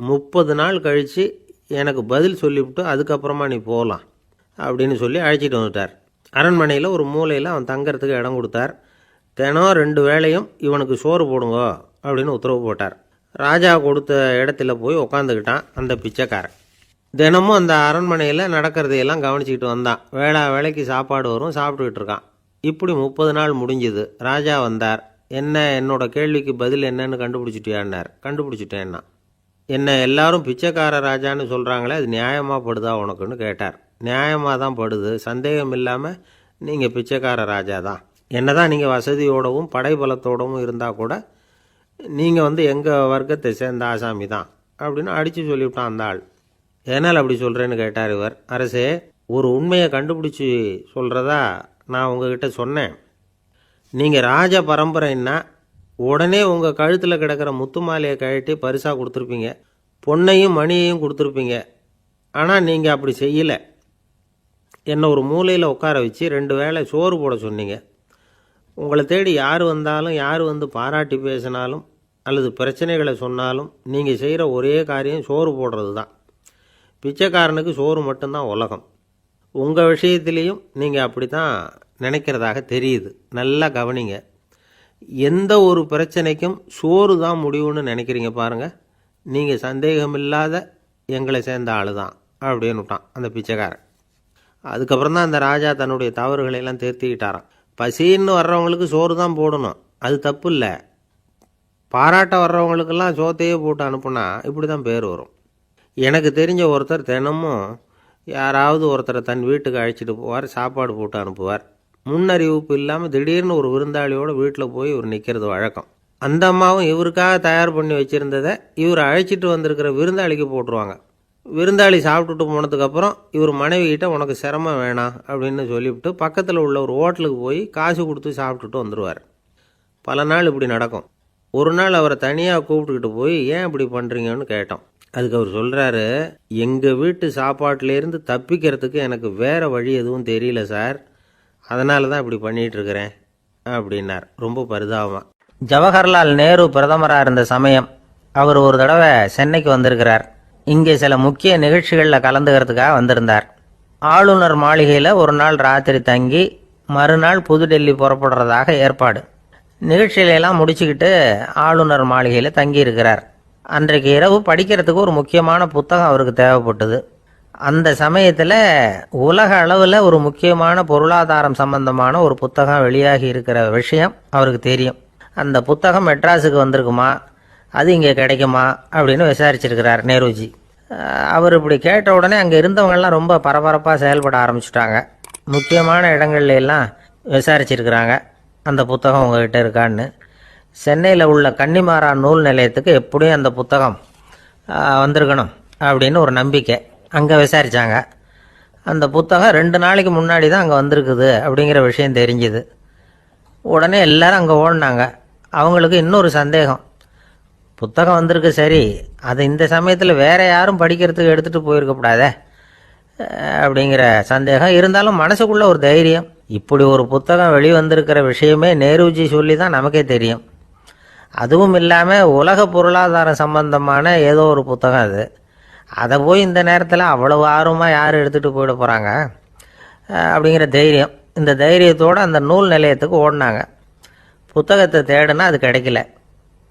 [SPEAKER 2] 30 நாள் கழித்து எனக்கு பதில் சொல்லிவிட்டு அதுக்கப்புறமா நீ போகலாம் அப்படின்னு சொல்லி அழைச்சிட்டு வந்துட்டார். அரண்மனையில் ஒரு மூலையில் அவன் தங்கறதுக்கு இடம் கொடுத்தார். தினம் 2 வேளையும் இவனுக்கு சோறு போடுங்க அப்படின்னு உத்தரவு போட்டார். ராஜா கொடுத்த இடத்துல போய் உக்காந்துக்கிட்டான் அந்த பிச்சைக்காரன். தினமும் அந்த அரண்மனையில் நடக்கிறதையெல்லாம் கவனிச்சிக்கிட்டு வந்தான். வேளைக்கு சாப்பாடு வரும், சாப்பிட்டுக்கிட்டு இருக்கான். இப்படி 30 நாள் முடிஞ்சுது. ராஜா வந்தார். என்ன, என்னோட கேள்விக்கு பதில் என்னன்னு கண்டுபிடிச்சிட்டியான்னார். கண்டுபிடிச்சிட்டேன்னா. என்ன எல்லாரும் பிச்சைக்கார ராஜான்னு சொல்கிறாங்களே, அது நியாயமாக படுதா உனக்குன்னு கேட்டார். நியாயமாக தான் படுது, சந்தேகம் இல்லாமல் நீங்கள் பிச்சைக்கார ராஜா தான். என்ன தான் நீங்கள் வசதியோடவும் படைபலத்தோடவும் இருந்தால் கூட நீங்கள் எங்கள் வர்க்கத்தை சேர்ந்த ஆசாமி தான் அப்படின்னு அடித்து சொல்லிவிட்டான் அந்த ஆள். ஏனால் அப்படி சொல்கிறேன்னு கேட்டார் இவர். அரசே, ஒரு உண்மையை கண்டுபிடிச்சி சொல்கிறதா நான் உங்ககிட்ட சொன்னேன். நீங்கள் ராஜ பரம்பரைன்னா உடனே உங்கள் கழுத்தில் கிடக்கிற முத்து மாலையை கழட்டி பரிசாக கொடுத்துருப்பீங்க, பொன்னையும் மணியையும் கொடுத்துருப்பீங்க. ஆனால் நீங்கள் அப்படி செய்யலை. என்னை ஒரு மூலையில் உட்கார வச்சு 2 வேளை சோறு போட சொன்னீங்க. உங்களை தேடி யார் வந்தாலும், யார் பாராட்டி பேசினாலும் அல்லது பிரச்சனைகளை சொன்னாலும் நீங்கள் செய்கிற ஒரே காரியம் சோறு போடுறது தான். பிச்சைக்காரனுக்கு சோறு மட்டும்தான் உலகம். உங்கள் விஷயத்துலேயும் நீங்கள் அப்படி தான் நினைக்கிறதாக தெரியுது. நல்லா கவனிங்க. எந்த ஒரு பிரச்சனைக்கும் சோறு தான் முடிவுன்னு நினைக்கிறீங்க பாருங்கள். நீங்கள் சந்தேகமில்லாத எங்களை சேர்ந்த ஆள் தான் அப்படின்னு விட்டான் அந்த பிச்சைக்காரன். அதுக்கப்புறம் தான் அந்த ராஜா தன்னுடைய தவறுகளையெல்லாம் திருத்திக்கிட்டாராம். பசின்னு வர்றவங்களுக்கு சோறு தான் போடணும், அது தப்பு இல்லை. பாராட்ட வர்றவங்களுக்கெல்லாம் சோத்தையே போட்டு அனுப்புனா இப்படி தான் பேர் வரும். எனக்கு தெரிஞ்ச ஒருத்தர் தினமும் யாராவது ஒருத்தரை தன் வீட்டுக்கு அழைச்சிட்டு போவார், சாப்பாடு போட்டு அனுப்புவார். முன்னறிவிப்பு இல்லாமல் திடீர்னு ஒரு விருந்தாளியோட வீட்டில் போய் இவர் நிற்கிறது வழக்கம். அந்த அம்மாவும் இவருக்காக தயார் பண்ணி வச்சுருந்ததை இவர் அழைச்சிட்டு வந்திருக்கிற விருந்தாளிக்கு போட்டுருவாங்க. விருந்தாளி சாப்பிட்டுட்டு போனதுக்கப்புறம் இவர் மனைவிகிட்ட உனக்கு சிரமம் வேணாம் அப்படின்னு சொல்லிவிட்டு பக்கத்தில் உள்ள ஒரு ஹோட்டலுக்கு போய் காசு கொடுத்து சாப்பிட்டுட்டு வந்துடுவார். பல நாள் இப்படி நடக்கும். ஒரு நாள் அவரை தனியாக கூப்பிட்டுக்கிட்டு போய் ஏன் இப்படி பண்ணுறீங்கன்னு கேட்டோம். அதுக்கு அவர் சொல்கிறாரு, எங்கள் வீட்டு சாப்பாட்டிலேருந்து தப்பிக்கிறதுக்கு எனக்கு வேறு வழி எதுவும் தெரியல சார், அதனால தான் இப்படி பண்ணிகிட்ருக்கிறேன் அப்படின்னார் ரொம்ப பரிதாபமாக. ஜவஹர்லால் நேரு பிரதமராக இருந்த சமயம் அவர் ஒரு தடவை சென்னைக்கு வந்திருக்கிறார். இங்கே சில முக்கிய நிகழ்ச்சிகளில் கலந்துக்கிறதுக்காக வந்திருந்தார். ஆளுநர் மாளிகையில் ஒரு நாள் ராத்திரி தங்கி மறுநாள் புதுடெல்லி புறப்படுறதாக ஏற்பாடு. நிகழ்ச்சியிலெல்லாம் முடிச்சுக்கிட்டு ஆளுநர் மாளிகையில் தங்கியிருக்கிறார். அன்றைக்கு இரவு படிக்கிறதுக்கு ஒரு முக்கியமான புத்தகம் அவருக்கு தேவைப்பட்டது. அந்த சமயத்தில் உலக அளவில் ஒரு முக்கியமான பொருளாதாரம் சம்பந்தமான ஒரு புத்தகம் வெளியாகி இருக்கிற விஷயம் அவருக்கு தெரியும். அந்த புத்தகம் மெட்ராஸுக்கு வந்திருக்குமா, அது இங்கே கிடைக்குமா அப்படின்னு விசாரிச்சிருக்கிறார் நேருஜி. அவர் இப்படி கேட்ட உடனே அங்கே இருந்தவங்கெல்லாம் ரொம்ப பரபரப்பாக செயல்பட ஆரம்பிச்சுட்டாங்க. முக்கியமான இடங்கள்ல எல்லாம் விசாரிச்சிருக்கிறாங்க அந்த புத்தகம் உங்ககிட்ட இருக்கான்னு. சென்னையில் உள்ள கன்னிமாரா நூல் நிலையத்துக்கு எப்படியும் அந்த புத்தகம் வந்திருக்கணும் அப்படின்னு ஒரு நம்பிக்கை. அங்கே விசாரித்தாங்க. அந்த புத்தகம் 2 நாளைக்கு முன்னாடி தான் அங்கே வந்திருக்குது அப்படிங்கிற விஷயம் தெரிஞ்சுது. உடனே எல்லாரும் அங்கே ஓடினாங்க. அவங்களுக்கு இன்னொரு சந்தேகம், புத்தகம் வந்திருக்கு சரி, அது இந்த சமயத்தில் வேற யாரும் படிக்கிறதுக்கு எடுத்துகிட்டு போயிருக்கக்கூடாதே அப்படிங்கிற சந்தேகம் இருந்தாலும் மனசுக்குள்ள ஒரு தைரியம். இப்படி ஒரு புத்தகம் வெளிவந்திருக்கிற விஷயமே நேருஜி சொல்லி தான் நமக்கே தெரியும். அதுவும் இல்லாமல் உலக பொருளாதாரம் சம்பந்தமான ஏதோ ஒரு புத்தகம் அது. அதை போய் இந்த நேரத்தில் அவ்வளவு ஆர்வமாக யார் எடுத்துகிட்டு போயிட போகிறாங்க அப்படிங்கிற தைரியம். இந்த தைரியத்தோடு அந்த நூல் நிலையத்துக்கு ஓடினாங்க. புத்தகத்தை தேடினா அது கிடைக்கல,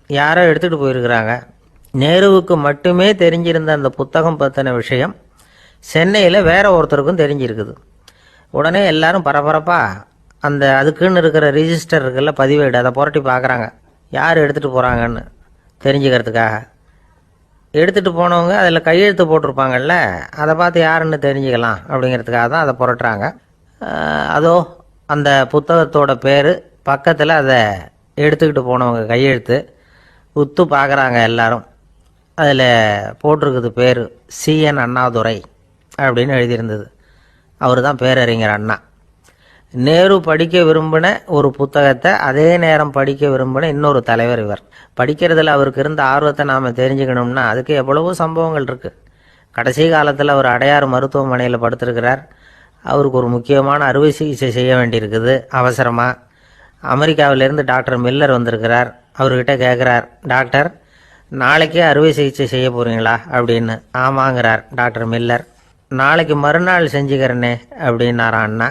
[SPEAKER 2] யாரோ எடுத்துகிட்டு போயிருக்கிறாங்க. நேருவுக்கு மட்டுமே தெரிஞ்சிருந்த அந்த புத்தகம் பற்றின விஷயம் சென்னையில் வேற ஒருத்தருக்கும் தெரிஞ்சிருக்குது. உடனே எல்லாரும் பரபரப்பாக அந்த அதுக்குன்னு இருக்கிற ரிஜிஸ்டர் இருக்குல்ல, பதிவேடு, அதை புரட்டி பார்க்குறாங்க யார் எடுத்துகிட்டு போகிறாங்கன்னு தெரிஞ்சுக்கிறதுக்காக. எடுத்துகிட்டு போனவங்க அதில் கையெழுத்து போட்டிருப்பாங்கல்ல, அதை பார்த்து யாருன்னு தெரிஞ்சுக்கலாம் அப்படிங்கிறதுக்காக தான் அதை புரட்டுறாங்க. அதோ அந்த புத்தகத்தோட பேர் பக்கத்தில் அதை எடுத்துக்கிட்டு போனவங்க கையெழுத்து உத்து பார்க்குறாங்க எல்லாரும். அதில் போட்டிருக்குது பேர் CN அண்ணாதுரை அப்படின்னு எழுதியிருந்தது. அவர் தான் பேரறிஞர் அண்ணா. நேரு படிக்க விரும்பின ஒரு புத்தகத்தை அதே நேரம் படிக்க விரும்பின இன்னொரு தலைவர் இவர். படிக்கிறதுல அவருக்கு இருந்த ஆர்வத்தை நாம் தெரிஞ்சுக்கணும்னா அதுக்கு எவ்வளவோ சம்பவங்கள் இருக்குது. கடைசி காலத்தில் அவர் அடையாறு மருத்துவமனையில் படுத்திருக்கிறார். அவருக்கு ஒரு முக்கியமான அறுவை சிகிச்சை செய்ய வேண்டியிருக்குது அவசரமாக. அமெரிக்காவிலேருந்து டாக்டர் மில்லர் வந்திருக்கிறார். அவர்கிட்ட கேட்குறார், டாக்டர் நாளைக்கே அறுவை சிகிச்சை செய்ய போகிறீங்களா அப்படின்னு. ஆமாங்கிறார் டாக்டர் மில்லர். நாளைக்கு மறுநாள் செஞ்சுக்கிறேனே அப்படின்னாரான் அண்ணா.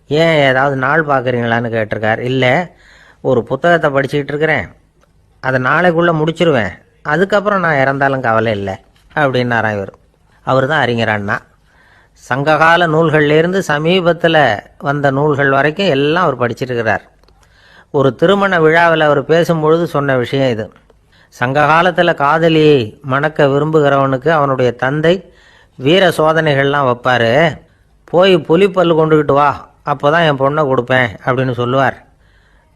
[SPEAKER 2] ஏன் ஏதாவது நாள் பார்க்குறீங்களான்னு கேட்டிருக்கார். இல்லை, ஒரு புத்தகத்தை படிச்சுக்கிட்டு இருக்கிறேன், அதை நாளைக்குள்ளே முடிச்சிருவேன், அதுக்கப்புறம் நான் இறந்தாலும் கவலை இல்லை அப்படின்னாரான் இவர். அவர் தான் அறிஞர் அண்ணா. சங்ககால நூல்கள்லேருந்து சமீபத்தில் வந்த நூல்கள் வரைக்கும் எல்லாம் அவர் படிச்சிருக்கிறார். ஒரு திருமண விழாவில் அவர் பேசும்பொழுது சொன்ன விஷயம் இது. சங்க காலத்தில் காதலியை மணக்க விரும்புகிறவனுக்கு அவனுடைய தந்தை வீர சோதனைகள்லாம் வைப்பார். போய் புலிப்பல் கொண்டுக்கிட்டு வா, அப்போ தான் என் பொண்ணை கொடுப்பேன் அப்படின்னு சொல்லுவார்.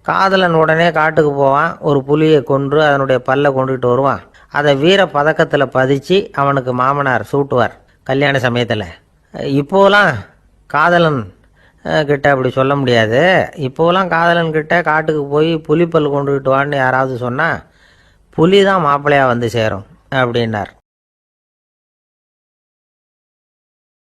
[SPEAKER 2] காதலன் உடனே காட்டுக்கு போவான், ஒரு புலியை கொன்று அதனுடைய பல்லை கொண்டுக்கிட்டு வருவான். அதை வீர பதக்கத்தில் பதிச்சு அவனுக்கு மாமனார் சூட்டுவார் கல்யாண சமயத்தில். இப்போலாம் காதலன் கிட்ட அப்படி சொல்ல முடியாது. இப்போலாம் காதலன் கிட்ட காட்டுக்கு போய் புலிப்பல் கொண்டுக்கிட்டு வான்னு யாராவது சொன்னால் புலி தான் மாப்பிள்ளையாக வந்து சேரும் அப்படின்னார்.